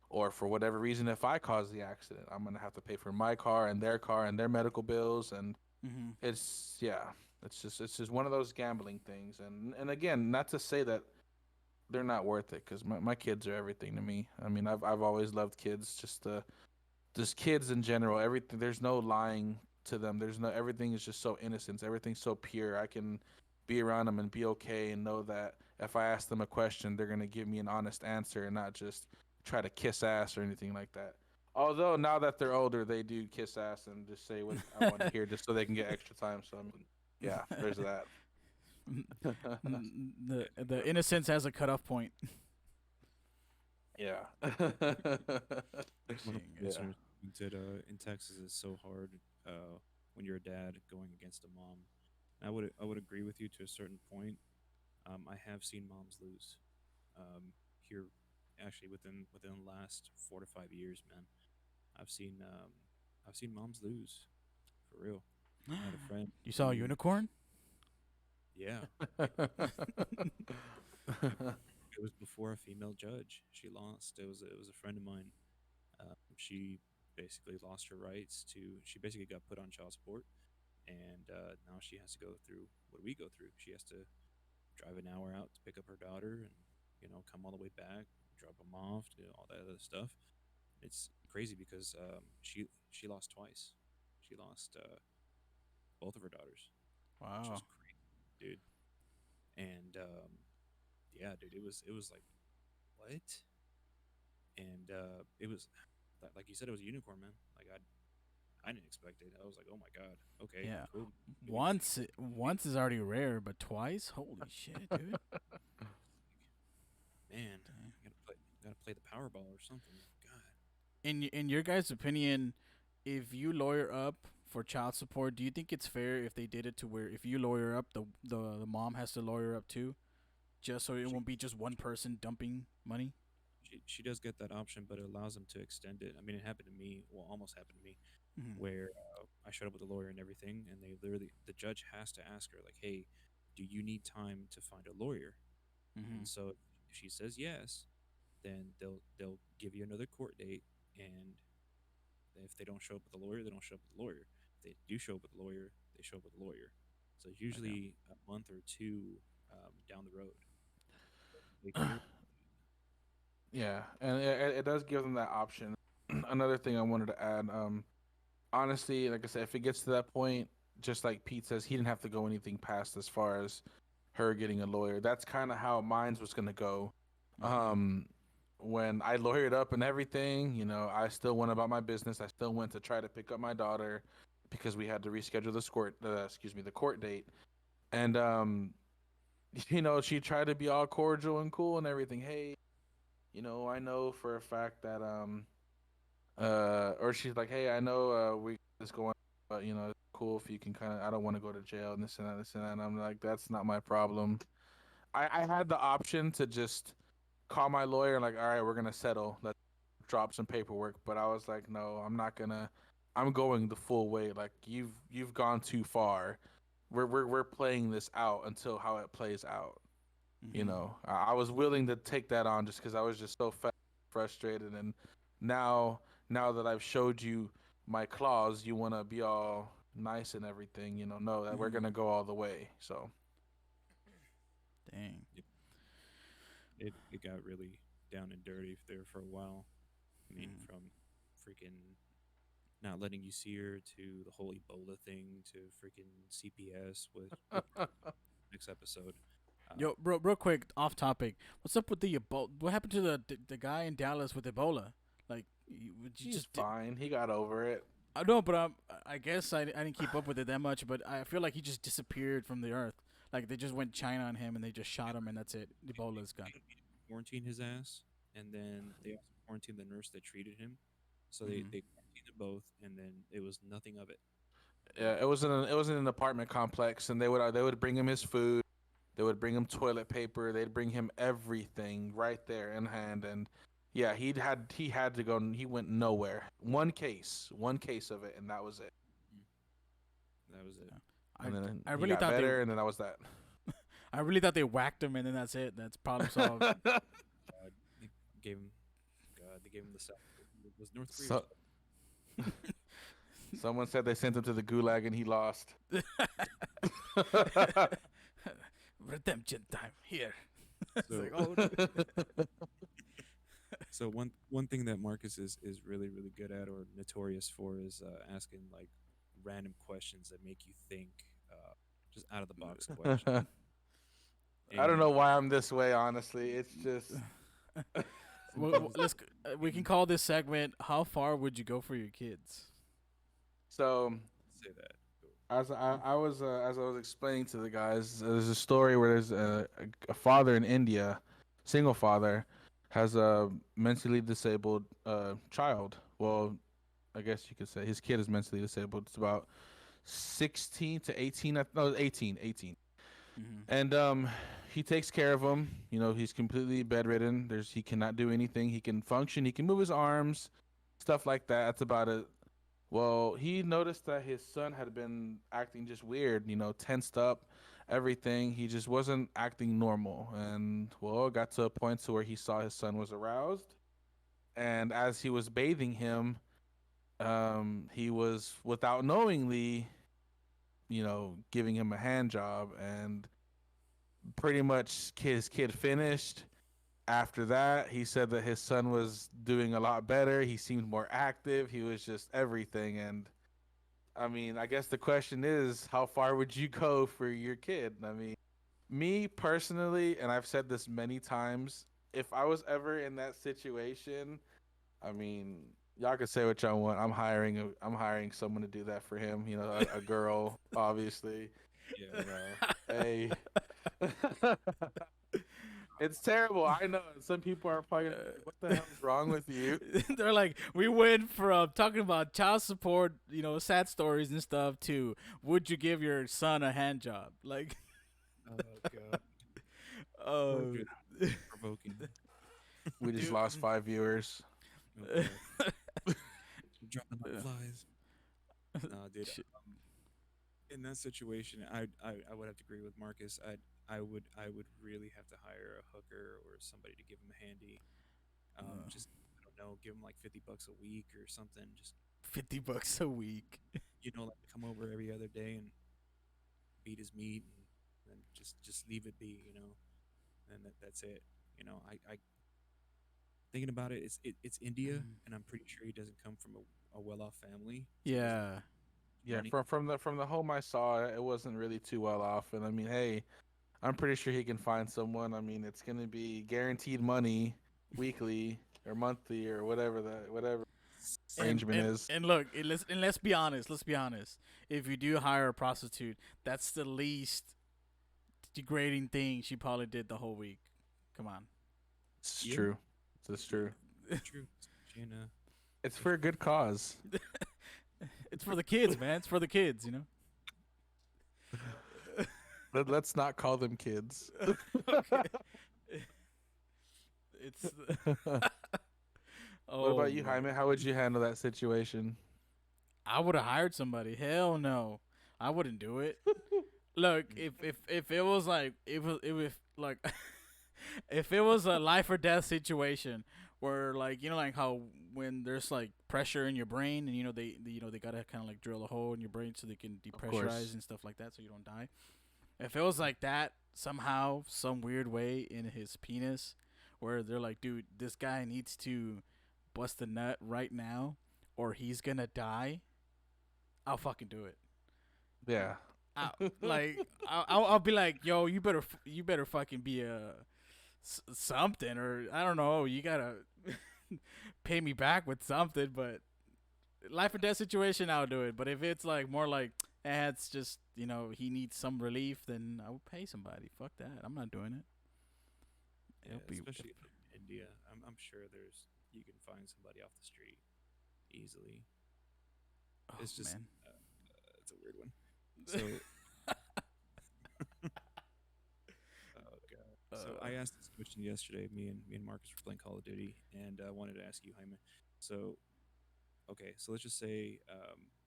or for whatever reason, if I cause the accident, I'm gonna have to pay for my car and their medical bills, and Mm-hmm. it's yeah, it's just one of those gambling things. And again, not to say that they're not worth it, because my kids are everything to me. I mean, I've always loved kids. Just kids in general, everything, there's no lying to them. There's no Everything is just so innocent, everything's so pure. I can be around them and be okay and know that if I ask them a question, they're going to give me an honest answer and not just try to kiss ass or anything like that. Although now that they're older, they do kiss ass and just say what I want to hear just so they can get extra time. So I mean, yeah, there's that. The innocence has a cutoff point. Yeah. one of Dang my it. Yeah. listeners commented, in Texas it's so hard when you're a dad going against a mom. And I would agree with you to a certain point. I have seen moms lose here, actually within the last 4 to 5 years, man. I've seen um, I've seen moms lose for real. I had a friend You saw a who, unicorn? yeah, it was before a female judge. She lost. It was a friend of mine. She basically lost her rights to. She basically got put on child support, and now she has to go through what we go through. She has to drive an hour out to pick up her daughter, and come all the way back, drop them off, do all that other stuff. It's crazy because she lost twice. She lost both of her daughters, which was Wow. crazy, dude. And yeah, dude, it was like what? And it was like you said, it was a unicorn, man. Like I didn't expect it. I was like, oh my god, okay, Yeah. cool. Maybe Once is already rare, but twice? Holy shit, dude. man, Dang. gotta play the Powerball or something. God, In your guys' opinion, if you lawyer up for child support, do you think it's fair if they did it to where if you lawyer up, the mom has to lawyer up too, just so it she won't be just one person dumping money? she does get that option, but it allows them to extend it. I mean, it happened to me. Well, almost happened to me, Mm-hmm. where I showed up with a lawyer and everything, and the judge has to ask her like, "Hey, do you need time to find a lawyer?" Mm-hmm. And so if she says yes, then they'll give you another court date, and if they don't show up with a lawyer, they don't show up with a lawyer. if they do show up with a lawyer, they show up with a lawyer. So it's Okay. usually a month or two down the road. They clear. Yeah, and it does give them that option. Another thing I wanted to add, honestly, like I said, if it gets to that point, just like Pete says, he didn't have to go anything past as far as her getting a lawyer. That's kind of how mine's was gonna go. Mm-hmm. Um, when I lawyered up and everything, I still went about my business. I still went to try to pick up my daughter because we had to reschedule the court date. And she tried to be all cordial and cool and everything. Hey, I know for a fact that or she's like, hey, I know we just going, but it's cool if you can kind of. I don't want to go to jail and this and that, this and that. And I'm like, that's not my problem. I had the option to just call my lawyer and like, all right, we're gonna settle. Let's drop some paperwork. But I was like, no, I'm not gonna. I'm going the full way. Like you've gone too far. We're playing this out until how it plays out. Mm-hmm. I was willing to take that on just because I was just so frustrated, and now now that I've showed you my claws, you want to be all nice and everything. Know that we're Mm-hmm. gonna go all the way. So Dang. Yeah, it got really down and dirty there for a while. I mean, Mm-hmm. from freaking not letting you see her to the whole Ebola thing to freaking CPS, which we'll probably next episode. Uh, Yo, bro, real quick, off topic. What's up with the Ebola? What happened to the guy in Dallas with Ebola? Like, you he's just did. fine. He got over it. I know, but I guess I didn't keep up with it that much. But I feel like he just disappeared from the earth. Like they just went China on him and they just shot him and that's it. Ebola's gone. they quarantined his ass, and then they also quarantined the nurse that treated him. So they Mm-hmm. they quarantined them both, and then it was nothing of it. Yeah, And it was in an apartment complex, and they would bring him his food. They would bring him toilet paper. They'd bring him everything right there in hand. And yeah, he had to go. He went nowhere. One case of it, and that was it. mm, that was it. Yeah. And I then I he really got thought they better, and then that was that. I really thought they whacked him and then that's it. That's problem solved. They gave him, God, they gave him the South. It was North Korea or So someone said they sent him to the gulag, and he lost. Redemption time here. It's so. like, oh, So one thing that Marcus is really good at or notorious for is asking like random questions that make you think, just out of the box questions. I don't And know why I'm this way. Honestly, it's just sometimes we can call this segment "How far would you go for your kids?" so. say that. As I was explaining to the guys, there's a story where there's a father in India, single father, has a mentally disabled child. Well, I guess you could say his kid is mentally disabled. It's about 16 to 18. No, 18, 18. Mm-hmm. And he takes care of him. He's completely bedridden. He cannot do anything. He can function. He can move his arms, stuff like that. That's about it. Well, he noticed that his son had been acting just weird, tensed up, everything. He just wasn't acting normal. And, well, it got to a point to where he saw his son was aroused. And as he was bathing him, he was, without knowingly, giving him a hand job. And pretty much his kid finished. After that, he said that his son was doing a lot better. He seemed more active. He was just everything. And I mean, I guess the question is, how far would you go for your kid? I mean, me personally, and I've said this many times, if I was ever in that situation, I mean, y'all can say what y'all want. I'm hiring someone to do that for him. A girl, obviously. Yeah, Hey, it's terrible. I know. Some people are probably gonna be like, "What the hell is wrong with you?" They're like, we went from talking about child support, sad stories and stuff, to would you give your son a hand job? Like, oh god, oh, good provoking. We just dude. lost 5 viewers. Oh god, dropping like flies. Nah, dude. Shit. In that situation, I would have to agree with Marcus. I would really have to hire a hooker or somebody to give him a handy. Uh, Just I don't know, give him like $50 a week or something. Just $50 a week. like come over every other day and beat his meat and then just leave it be, and that's it. I thinking about it, it's India, Mm. and I'm pretty sure he doesn't come from a well-off family, so he doesn't have Yeah. Yeah, money. from the home I saw, it wasn't really too well off. And I mean, hey, I'm pretty sure he can find someone. I mean, it's gonna be guaranteed money weekly or monthly or whatever And arrangement and is. and look, let's be honest. Let's be honest. If you do hire a prostitute, that's the least degrading thing she probably did the whole week. Come on. It's Yeah, true. It's true. it's true. Especially in It's for a good cause. It's for the kids, man. It's for the kids, you know. Let's not call them kids. Okay. It's What oh about you, man. Jaime? How would you handle that situation? I would have hired somebody. Hell no. I wouldn't do it. Look, if it was like if like if it was a life or death situation where like like how when there's like pressure in your brain and they gotta kind of like drill a hole in your brain so they can Of depressurize course. and stuff like that so you don't die. If it was like that somehow some weird way in his penis where they're like, dude, this guy needs to bust a nut right now or he's gonna die, I'll fucking do it. Yeah. I, like I'll be like, yo, you better fucking be a something or I don't know, you gotta pay me back with something. But life or death situation, I'll do it. But if it's like more like, it's just he needs some relief, then I will pay somebody. Fuck that, I'm not doing it. yeah, It'll be especially in India. I'm sure you can find somebody off the street easily. oh It's just man. it's a weird one. So, oh god. So I asked this question yesterday. Me and Marcus were playing Call of Duty, and I wanted to ask you, Jaime. So, okay, so let's just say,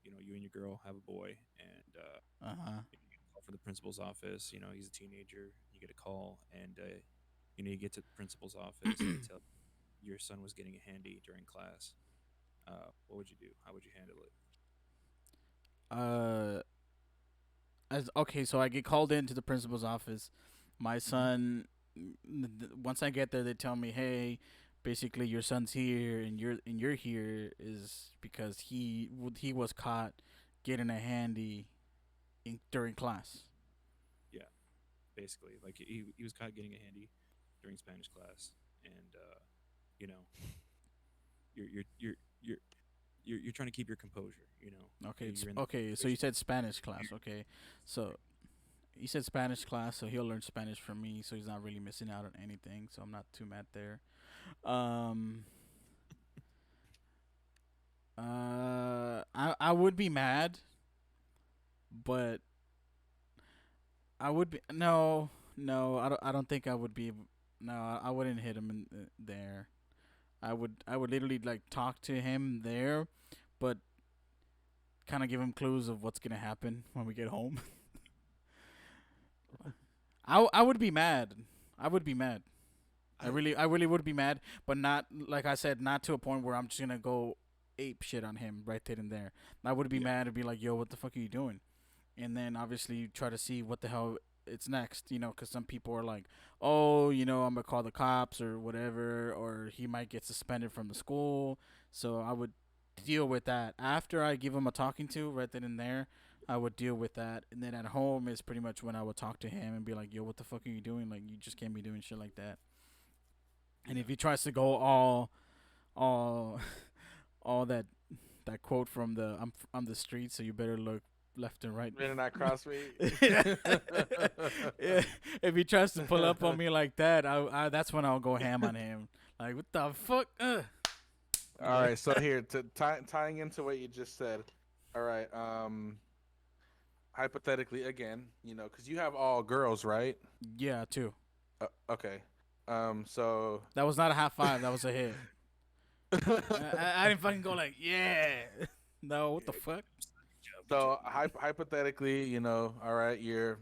you and your girl have a boy, and Uh-huh. you get a call from the principal's office. He's a teenager. You get a call, and you get to the principal's office, and they tell your son was getting a handy during class. What would you do? How would you handle it? uh as okay, so I get called into the principal's office. My Hmm. son, once I get there, they tell me, "Hey, basically your son's here, and you're here is because he was caught getting a handy during class." Yeah, basically, like he was caught getting a handy during Spanish class, and you know, you're you're you're you're you're trying to keep your composure. Okay, You're in the okay. So you situation. said Spanish class. Okay, so you said Spanish class, so he'll learn Spanish from me, so he's not really missing out on anything. So I'm not too mad there. Um, I would be mad, but I would be no. I don't think I would be. No, I wouldn't hit him there. I would literally like talk to him there, but kind of give him clues of what's gonna happen when we get home. I would be mad. I would be mad. I I really would be mad, but not like I said, not to a point where I'm just gonna go ape shit on him right then and there. I would be Yeah, mad and be like, "Yo, what the fuck are you doing?" And then obviously you try to see what the hell it's next, because some people are like, "Oh, I'm gonna call the cops or whatever, or he might get suspended from the school." So I would deal with that after I give him a talking to right then and there. I would deal with that, and then at home is pretty much when I would talk to him and be like, "Yo, what the fuck are you doing? Like, you just can't be doing shit like that." And yeah. if he tries to go all all that quote from the I'm the street, so you better look left and right. Better not cross me. Yeah. Yeah. If he tries to pull up on me like that, that's when I'll go ham on him. Like, what the fuck? All Yeah. right, so here tying into what you just said. All right, hypothetically again, because you have all girls, right? Yeah, too. Okay. So That was not a half five. That was a hit. I didn't fucking go like, yeah. No, what the Yeah, fuck? good job. hypothetically, all right, you're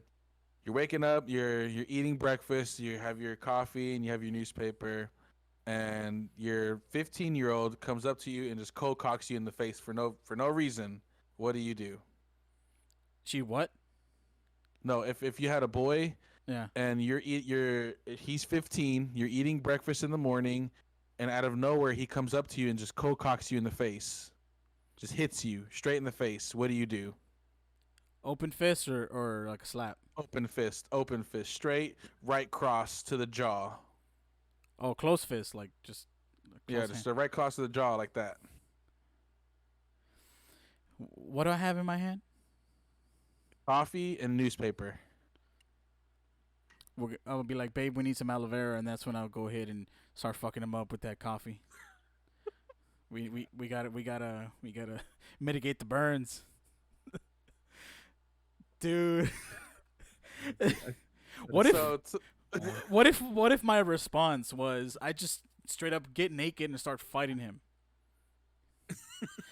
waking up, you're eating breakfast, you have your coffee and you have your newspaper, and your 15-year-old comes up to you and just cold cocks you in the face for no reason. what do you do? She what? No, if you had a boy Yeah. and you're he's 15, you're eating breakfast in the morning, and out of nowhere he comes up to you and just cold cocks you in the face, just hits you straight in the face. What do you do? Open fist or like a slap? Open fist, straight right cross to the jaw. Oh, close fist, like just Yeah, close just hand. a right cross to the jaw like that. What do I have in my hand? Coffee and newspaper. I'll be like, babe, we need some aloe vera, and that's when I'll go ahead and start fucking him up with that coffee. We gotta mitigate the burns, dude. what if So what if my response was I just straight up get naked and start fighting him?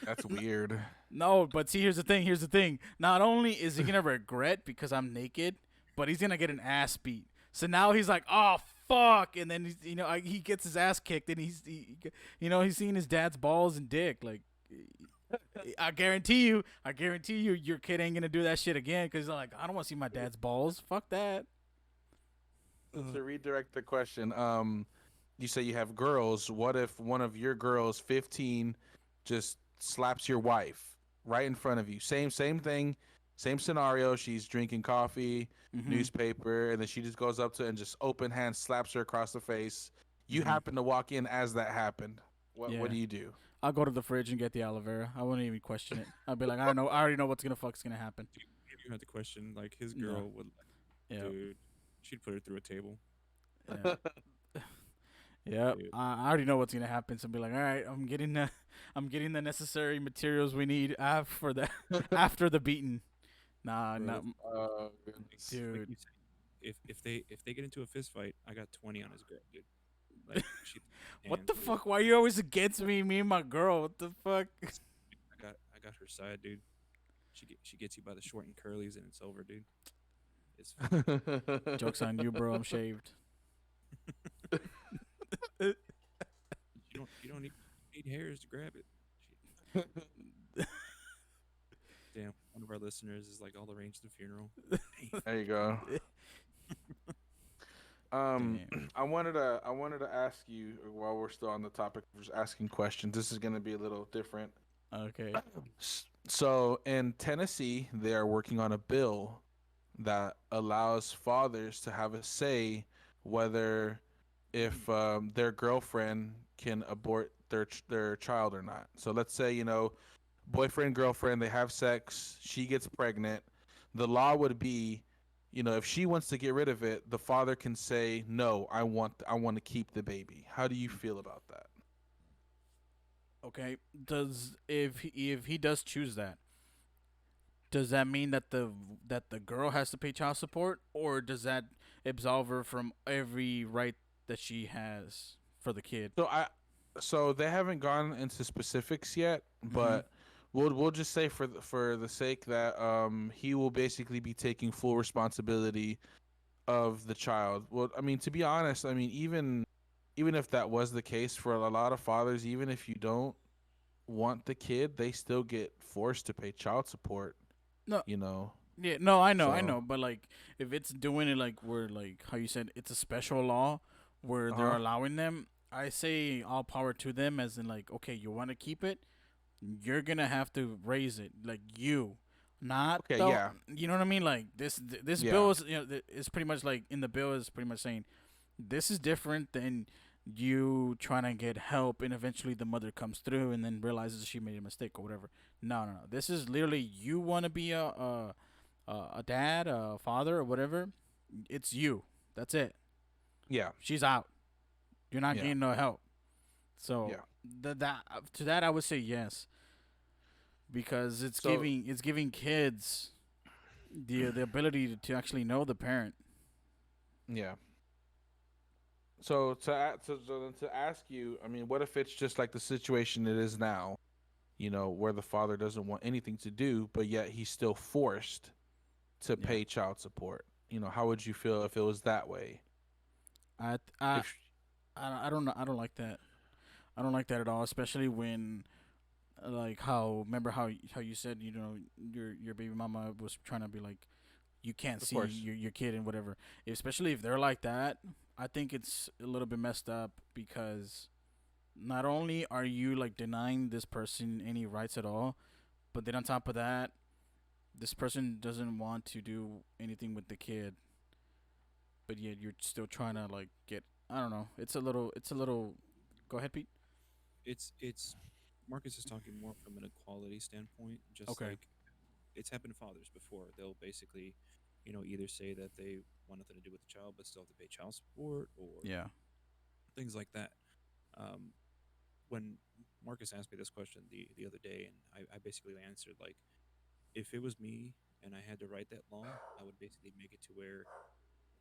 that's weird. No, but see, here's the thing. Here's the thing. Not only is he gonna regret because I'm naked, but he's gonna get an ass beat. So now he's like, oh fuck, and then he gets his ass kicked, and he's seeing his dad's balls and dick. Like, I guarantee you, your kid ain't gonna do that shit again because like I don't want to see my dad's balls. Fuck that. To redirect the question, you say you have girls. What if one of your girls, 15, just slaps your wife right in front of you? Same thing, same scenario. She's drinking coffee, Mm-hmm. newspaper, and then she just goes up to her and just open hand slaps her across the face. You Mm-hmm. happen to walk in as that happened. What Yeah. do you do? I'll go to the fridge and get the aloe vera. I wouldn't even question it. I'll be like, I know. I already know what's gonna happen. If you had the question, like his Yeah. girl would, like, Yeah. dude, she'd put her through a table. Yeah. Yep. Dude. I already know what's gonna happen. So I'll be like, all right, I'm getting the necessary materials we need after the after the beating. Nah, Bro, nah, Oh, Like, goodness. like dude. you said, if they get into a fist fight, I got 20 on his girl, dude. Like she, What hands, the dude. fuck? Why are you always against me? Me and my girl. What the fuck? I got her side, dude. She gets you by the short and curlies, and it's over, dude. It's fine. Joke's on you, bro. I'm shaved. You don't need hairs to grab it. Shit. Damn, one of our listeners is like all arranged the funeral. There you go. Damn. I wanted to ask you while we're still on the topic of just asking questions. This is going to be a little different. Okay. So in Tennessee, they are working on a bill that allows fathers to have a say whether if their girlfriend can abort their child or not. So let's say boyfriend girlfriend they have sex, she gets pregnant. The law would be, if she wants to get rid of it, the father can say no. I want to keep the baby. How do you feel about that? Okay. Does if he does choose that, does that mean that the girl has to pay child support, or does that absolve her from every right that she has for the kid? So they haven't gone into specifics yet, Mm-hmm. but we'll just say for the sake that he will basically be taking full responsibility of the child. Well, I mean, to be honest, I mean, even if that was the case for a lot of fathers, even if you don't want the kid, they still get forced to pay child support, No. you know. Yeah. No. I So, know. But like, if it's doing it like where like how you said it's a special law where they're uh-huh. allowing them, I say all power to them. As in like, okay, you want to keep it, you're gonna have to raise it like you, not Okay, the. yeah. You know what I mean? Like this Yeah. bill is is pretty much like in the bill is pretty much saying this is different than you trying to get help and eventually the mother comes through and then realizes she made a mistake or whatever. No, no, no. This is literally you want to be a dad, a father, or whatever. It's you. That's it. Yeah. She's out. You're not Yeah. getting no help. So Yeah. that to that I would say yes because So, it's giving kids the ability to actually know the parent. yeah. So to ask you, I mean, what if it's just like the situation it is now, where the father doesn't want anything to do, but yet he's still forced to Yeah. pay child support? How would you feel if it was that way? I I If I don't know. I don't like that. I don't like that at all, especially when like how remember how you said your baby mama was trying to be like you can't Of see course. your kid and whatever. Especially if they're like that, I think it's a little bit messed up because not only are you like denying this person any rights at all, but then on top of that, this person doesn't want to do anything with the kid, but yet you're still trying to like get. I don't know. It's a little. Go ahead, Pete. It's Marcus is talking more from an equality standpoint, just Okay. like it's happened to fathers before. They'll basically, either say that they want nothing to do with the child but still have to pay child support or Yeah. things like that. Um, when Marcus asked me this question the other day, and I basically answered like, if it was me and I had to write that law, I would basically make it to where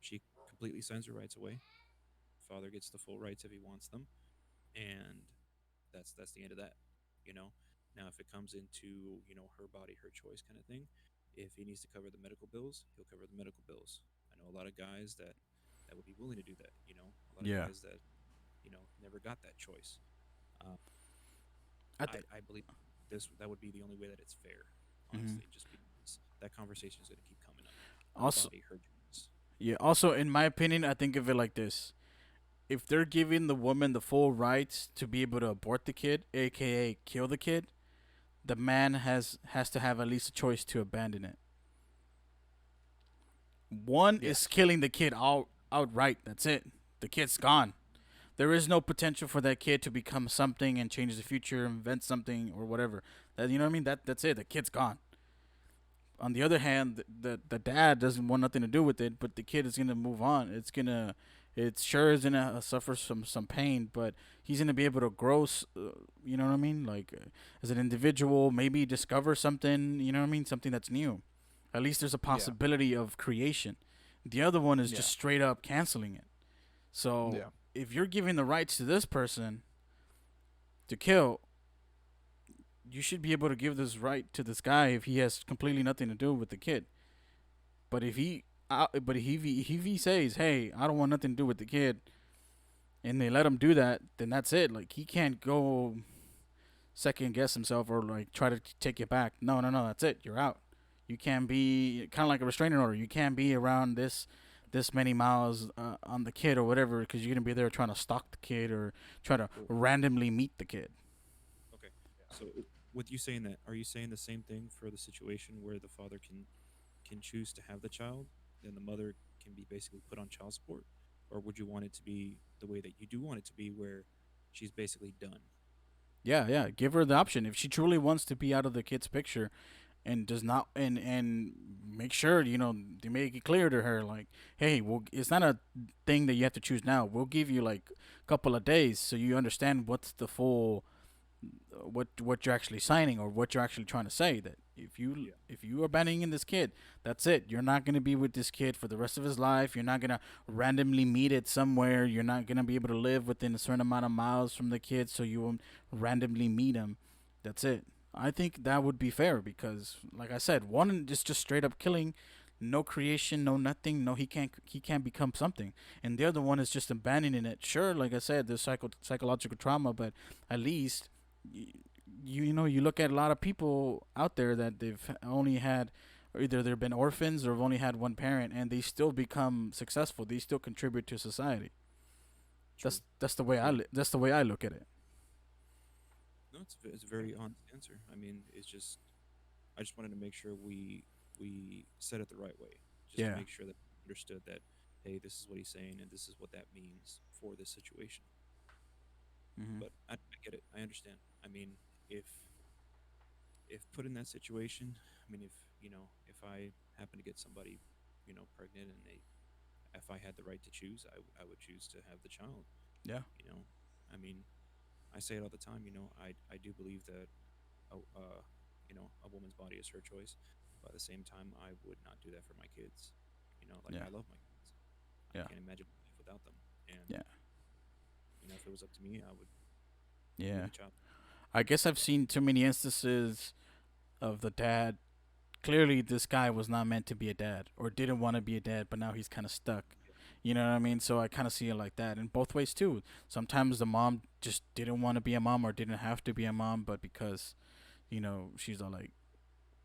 she completely signs her rights away. Father gets the full rights if he wants them, and that's the end of that. You know. Now, if it comes into her body, her choice kind of thing, if he needs to cover the medical bills, he'll cover the medical bills. I know a lot of guys that would be willing to do that. A lot of Yeah. guys that never got that choice. Um, I think. I believe that would be the only way that it's fair, Hmm. honestly, just because that conversation is going to keep coming up. Her Also, body, her choice. yeah. Also, in my opinion, I think of it like this: if they're giving the woman the full rights to be able to abort the kid, aka kill the kid, the man has to have at least a choice to abandon it. One Yeah. is killing the kid outright. That's it. The kid's gone. There is no potential for that kid to become something and change the future, invent something or whatever. That you know what I mean? That's it. The kid's gone. On the other hand, the dad doesn't want nothing to do with it, but the kid is gonna move on. It's sure is gonna suffer some pain, but he's gonna be able to grow. You know what I mean? Like as an individual, maybe discover something. You know what I mean? Something that's new. At least there's a Yeah. possibility of creation. The other one is Yeah. just straight up canceling it. So Yeah. if you're giving the rights to this person to kill, you should be able to give this right to this guy if he has completely nothing to do with the kid. But if he says, "Hey, I don't want nothing to do with the kid," and they let him do that, then that's it. Like he can't go second guess himself or like try to take it back. No, no, no. That's it. You're out. You can't be kind of like a restraining order. You can't be around this many miles on the kid or whatever because you're gonna be there trying to stalk the kid or try to Well, randomly meet the kid. okay. So, with you saying that, are you saying the same thing for the situation where the father can choose to have the child, then the mother can be basically put on child support, or would you want it to be the way that you do want it to be, where she's basically done? Yeah, yeah. Give her the option if she truly wants to be out of the kid's picture and does not and make sure they make it clear to her like, hey, well, it's not a thing that you have to choose now. We'll give you like a couple of days so you understand what's the full what you're actually signing or what you're actually trying to say. That Yeah. if you are abandoning this kid, that's it. You're not gonna be with this kid for the rest of his life. You're not gonna randomly meet it somewhere. You're not gonna be able to live within a certain amount of miles from the kid, so you won't randomly meet him. That's it. I think that would be fair because, like I said, one is just straight up killing, no creation, no nothing, no he can't become something, and the other one is just abandoning it. Sure, like I said, there's psychological trauma, but at least you look at a lot of people out there that they've only had or either they've been orphans or have only had one parent and they still become successful. They still contribute to society. True. That's the way Yeah. that's the way I look at it. No, it's a very honest answer. I mean, it's just I just wanted to make sure we said it the right way, just to Yeah. make sure that we understood that, hey, this is what he's saying and this is what that means for this situation. Hmm. But I get it. I understand. I mean, if put in that situation, I mean, if I happen to get somebody, pregnant, and if I had the right to choose, I would choose to have the child. Yeah. You know, I mean, I say it all the time. I do believe that, a woman's body is her choice. But at the same time, I would not do that for my kids. Like Yeah. I love my kids. I Yeah. can't imagine life without them. And Yeah. if it was up to me, I would give Yeah. the child. I guess I've seen too many instances of the dad. Clearly, this guy was not meant to be a dad or didn't want to be a dad, but now he's kind of stuck. Yeah, You know what I mean? So I kind of see it like that in both ways too. Sometimes the mom just didn't want to be a mom or didn't have to be a mom, but because she's all like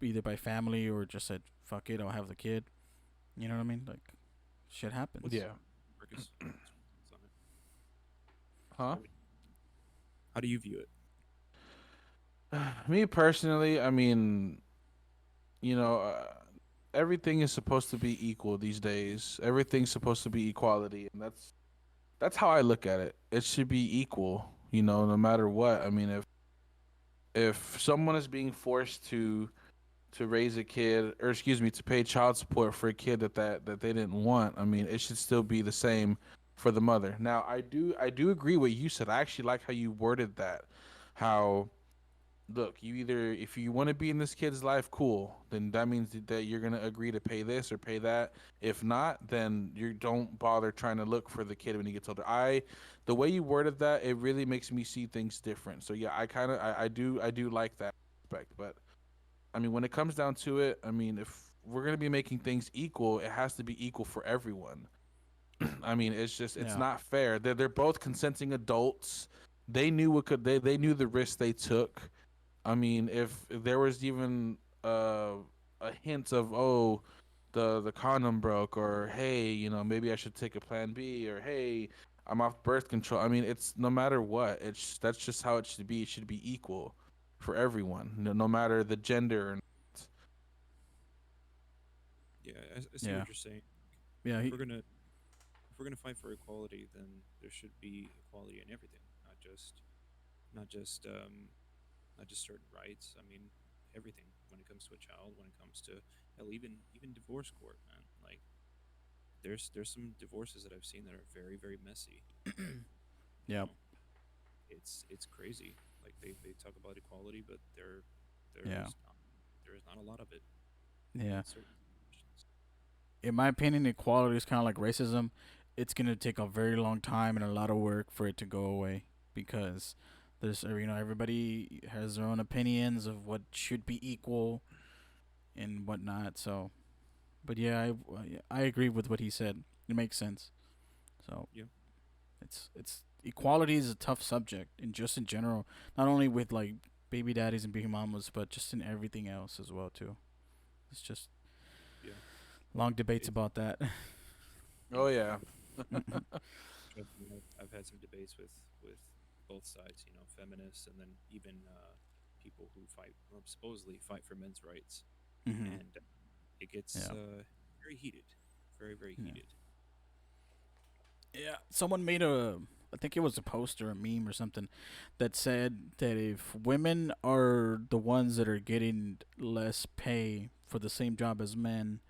either by family or just said fuck it, I'll have the kid. You know what I mean? Like shit What's happens. Yeah. Marcus? What's your thoughts on it? Huh? How would how do you view it? Me personally, I mean, you know, everything is supposed to be equal these days. Everything's supposed to be equality, and that's how I look at it. It should be equal, no matter what. I mean, if someone is being forced to raise a kid, or excuse me, to pay child support for a kid that they didn't want, I mean, it should still be the same for the mother. Now, I do agree what you said. I actually like how you worded that. How look, you either if you want to be in this kid's life, cool. Then that means that you're gonna agree to pay this or pay that. If not, then you don't bother trying to look for the kid when he gets older. The way you worded that, it really makes me see things different. So yeah, I do like that aspect. But I mean, when it comes down to it, I mean, if we're gonna be making things equal, it has to be equal for everyone. I mean, it's Yeah. not fair. They're both consenting adults. They knew the risk they took. I mean, if there was even a hint of, oh, the condom broke, or hey, maybe I should take a plan B, or hey, I'm off birth control. I mean, it's no matter what. It's that's just how it should be. It should be equal for everyone, no matter the gender. And Yeah, I see Yeah. what you're saying. Yeah. If we're gonna if we're gonna fight for equality, then there should be equality in everything, not just not just certain rights. I mean, everything when it comes to a child, when it comes to hell, even divorce court, man. Like there's some divorces that I've seen that are very very messy. You Yep. know, it's crazy. Like they talk about equality, but there Yeah. is not there is not a lot of it Yeah. in certain situations. In my opinion, equality is kind of like racism. It's gonna take a very long time and a lot of work for it to go away because everybody has their own opinions of what should be equal and whatnot. So, but yeah, I agree with what he said. It makes sense. So Yeah, it's equality is a tough subject and just in general, not only with like baby daddies and baby mamas, but just in everything else as well too. It's just yeah. long debates It, about that. oh yeah, Trust me, I've had some debates with both sides. You know, feminists and then even people who fight or supposedly fight for men's rights, Hmm. and it gets Yeah. very heated, very very Yeah. heated. Yeah, someone made I think it was a post or a meme or something that said that if women are the ones that are getting less pay for the same job as men,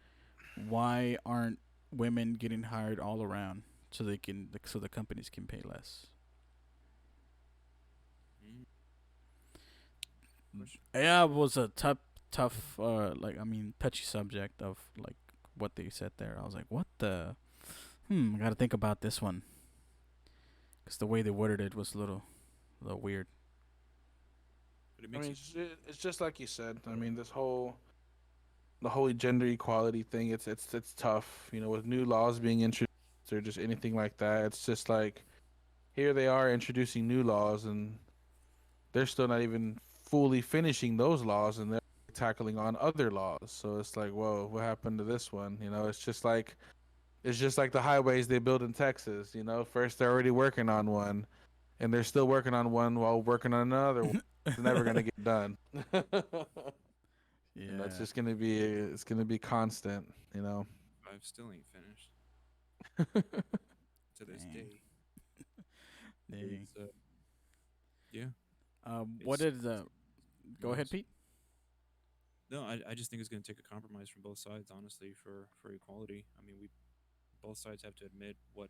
why aren't women getting hired all around so the companies can pay less? Mm, question. Yeah, it was a tough like I mean touchy subject of like what they said there. I was like, what the? I got to think about this one because the way they worded it was a little weird. But it I makes mean, you it's just like you said. I mean, the whole gender equality thing. It's tough. With new laws being introduced or just anything like that. It's just like here they are introducing new laws, and they're still not even fully finishing those laws, and they're tackling on other laws. So it's like, whoa, what happened to this one? It's just like the highways they build in Texas. First they're already working on one, and they're still working on one while working on another one. It's never gonna get done. It's Yeah. just gonna be constant. I've still ain't finished to this Dang. day. Dang. It's yeah, What it's did the? Go ahead, laws. Pete. No, I just think it's going to take a compromise from both sides, honestly, for equality. I mean, we both sides have to admit what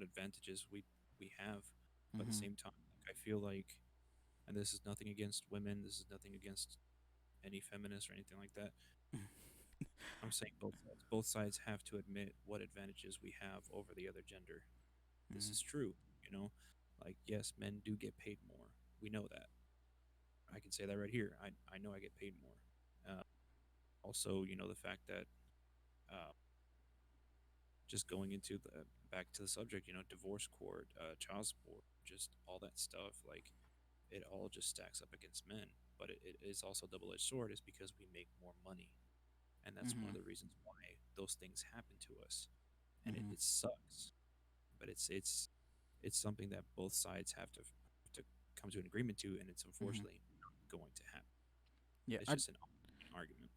advantages we have, but at the Mm-hmm. same time, like, I feel like, and this is nothing against women, this is nothing against any feminists or anything like that. I'm saying both sides. Both sides have to admit what advantages we have over the other gender. This Mm-hmm. is true, you know. Like, yes, men do get paid more. We know that. I can say that right here. I know I get paid more. Also, the fact that uh, just going into the back to the subject, divorce court, child support, just all that stuff, like it all just stacks up against men. but it is also a double-edged sword, is because we make more money, and that's one of Mhm. the reasons why those things happen to us, and Mhm. it sucks, but it's something that both sides have to come to an agreement to, and it's Mhm. unfortunately not going to happen. Yeah, It's I just an argument.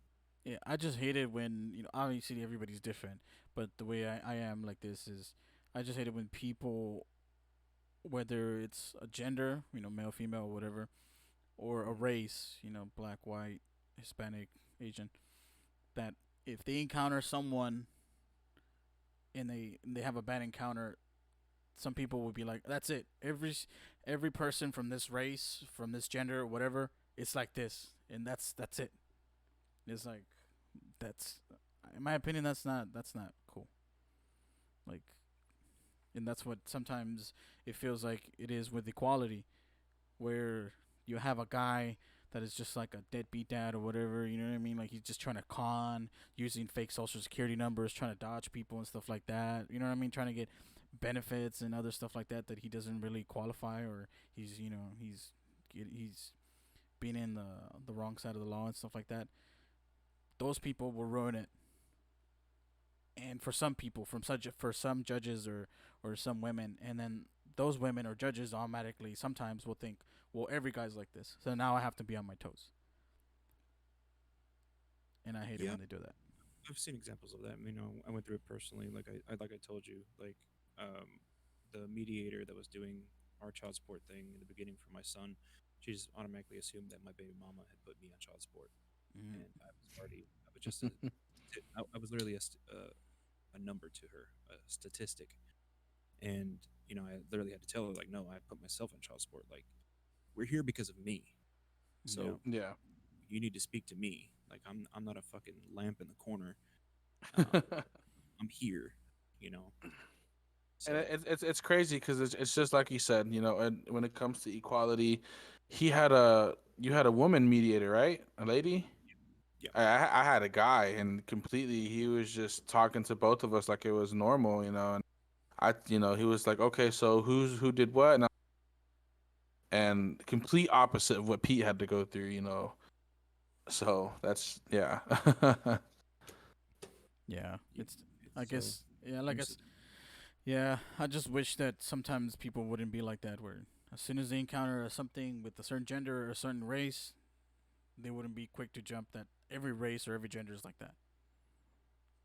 yeah, I just hate it when obviously everybody's different, but the way I am like this is I just hate it when people, whether it's a gender, male, female, whatever, or a race, black, white, Hispanic, Asian, that if they encounter someone and they have a bad encounter, some people would be like, "That's it. Every person from this race, from this gender, whatever, it's like this, and that's it." It's like that's, in my opinion, that's not cool. Like, and that's what sometimes it feels like it is with equality, where you have a guy that is just like a deadbeat dad or whatever, you know what I mean? Like he's just trying to con, using fake social security numbers, trying to dodge people and stuff like that. You know what I mean? Trying to get benefits and other stuff like that he doesn't really qualify, or he's being in the wrong side of the law and stuff like that. Those people will ruin it. And for some people, for some judges or some women, and then those women or judges automatically sometimes will think, well, every guy's like this, so now I have to be on my toes, and I hate it Yeah, when they do that. I've seen examples of that. You know, I went through it personally. Like I told you, um, the mediator that was doing our child support thing in the beginning for my son, she just automatically assumed that my baby mama had put me on child support, Mm-hmm. and I was just I was literally a number to her, a statistic, and I literally had to tell her, like, no, I put myself on child support. Like, we're here because of me, Yeah. so Yeah. you need to speak to me. Like, I'm not a fucking lamp in the corner. Um, I'm here, you know. And So it's crazy because it's just like you said, and when it comes to equality, you had a woman mediator, right? A lady. yeah, I had a guy, and completely he was just talking to both of us like it was normal, and he was like, okay, so who did what, and complete opposite of what Pete had to go through. So that's yeah. Yeah, yeah, I it's guess, yeah, like understood. yeah, I just wish that sometimes people wouldn't be like that, where as soon as they encounter something with a certain gender or a certain race, they wouldn't be quick to jump that every race or every gender is like that,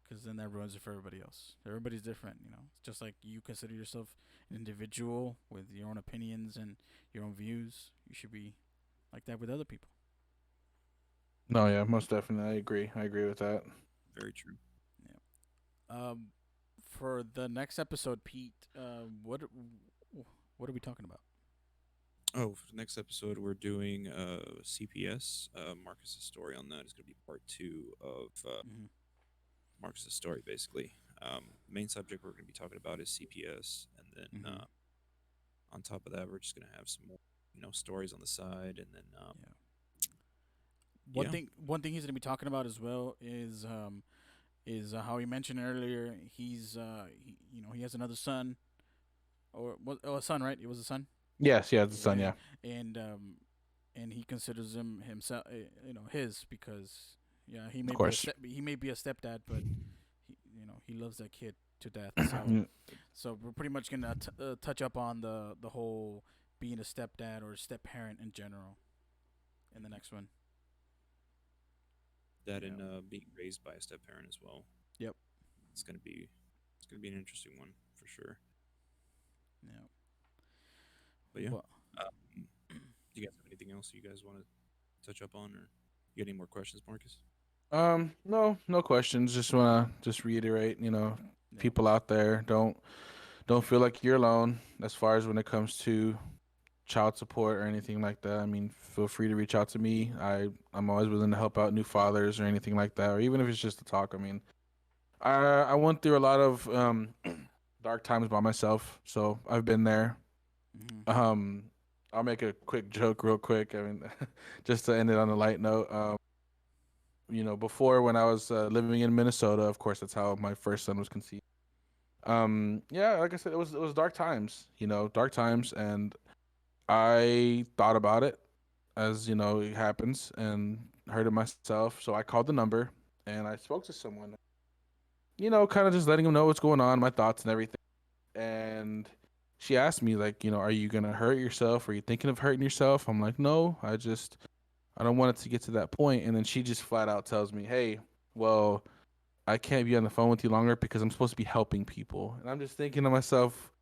because then that ruins it for everybody else. Everybody's different, It's just like you consider yourself an individual with your own opinions and your own views. You should be like that with other people. No, yeah, most definitely, I agree with that. Very true. Yeah. For the next episode, Pete, what are we talking about? Oh, for the next episode, we're doing CPS. Marcus's story on that is going to be part two of Mm-hmm. Marcus's story, basically. Main subject we're going to be talking about is CPS, and then Mm-hmm. on top of that, we're just going to have some more, stories on the side, and then Yeah. One yeah, thing, one thing he's gonna be talking about as well is how he mentioned earlier. He has another son, or a son, right? It was a son. Yes, yeah, the Yeah, son, yeah, and he considers him himself, his, because yeah, of course. he may be a stepdad, but he loves that kid to death. So we're pretty much gonna touch up on the whole being a stepdad or step parent in general in the mhm, next one. that Yeah. and being raised by a step parent as well. Yep. It's gonna be it's gonna be an interesting one for sure. Yeah. But yeah, Well. do you guys have anything else you guys want to touch up on, or you got any more questions, Marcus? No, no questions. Just wanna just reiterate, Yep. people out there, don't feel like you're alone as far as when it comes to child support or anything like that. I mean, feel free to reach out to me. I'm always willing to help out new fathers or anything like that, or even if it's just to talk. I mean, I went through a lot of dark times by myself, so I've been there. Mm-hmm. Um, I'll make a quick joke real quick. I mean, just to end it on a light note. Before when I was living in Minnesota, of course, that's how my first son was conceived. Yeah, like I said, it was dark times, dark times, and I thought about it. as you know it happens, and heard it myself. So I called the number and I spoke to someone. Kind of just letting them know what's going on, my thoughts and everything. And she asked me like, are you gonna hurt yourself? Are you thinking of hurting yourself? I'm like, no, I don't want it to get to that point. And then she just flat out tells me, hey, well, I can't be on the phone with you longer because I'm supposed to be helping people. And I'm just thinking to myself,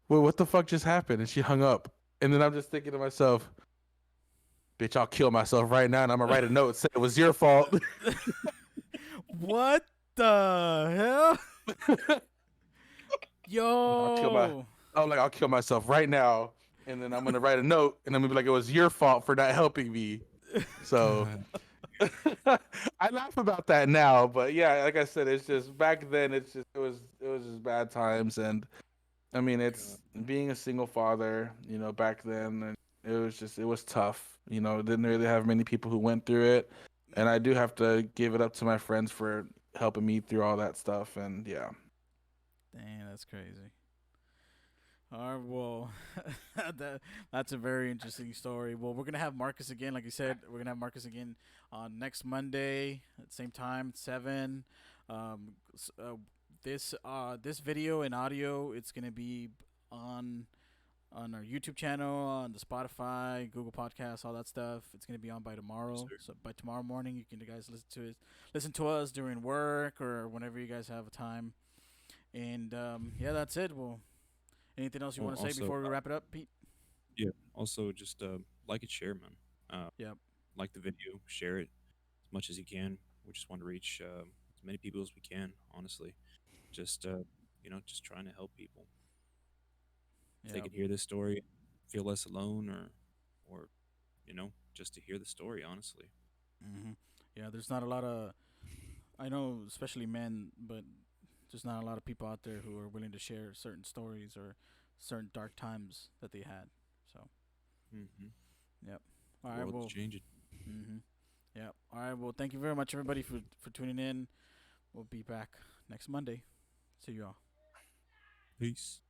well, what the fuck just happened? And she hung up. And then I'm just thinking to myself, bitch, I'll kill myself right now and I'm gonna write a note saying it was your fault. What the hell? I'll kill my Yo. I'm like, I'll kill myself right now. And then I'm gonna write a note and I'm gonna be like, it was your fault for not helping me. So I laugh about that now, but yeah, like I said, it's just back then. It was just bad times, and I mean, God. it's being a single father. Back then, and it was tough. Didn't really have many people who went through it, and I do have to give it up to my friends for helping me through all that stuff. And yeah, Dang, that's crazy. All right, well, that's a very interesting story. Well, we're gonna have Marcus again, like you said. We're gonna have Marcus again on next Monday at the same time, 7. Um, this video and audio, it's gonna be on on our YouTube channel, on the Spotify, Google Podcasts, all that stuff. It's gonna be on by Yes, tomorrow. sir. So by tomorrow morning, you guys listen to us during work or whenever you guys have time. And yeah, that's it. Well, anything else you Well, want to say also, before we wrap it up, Pete? yeah. Also, just like and share, man. Uh, Yep. like the video, share it as much as you can. We just want to reach as many people as we can. Honestly, just just trying to help people. If they Yep. can hear this story, feel less alone, or just to hear the story. Honestly. Yeah. There's not a lot of, I know, especially men, but there's not a lot of people out there who are willing to share certain stories or certain dark times that they had. So, Hmm. yep. All The right. world is Well. changing. Mhm. Yep. All right. Well, thank you very much, everybody, for tuning in. We'll be back next Monday. See you all. Peace.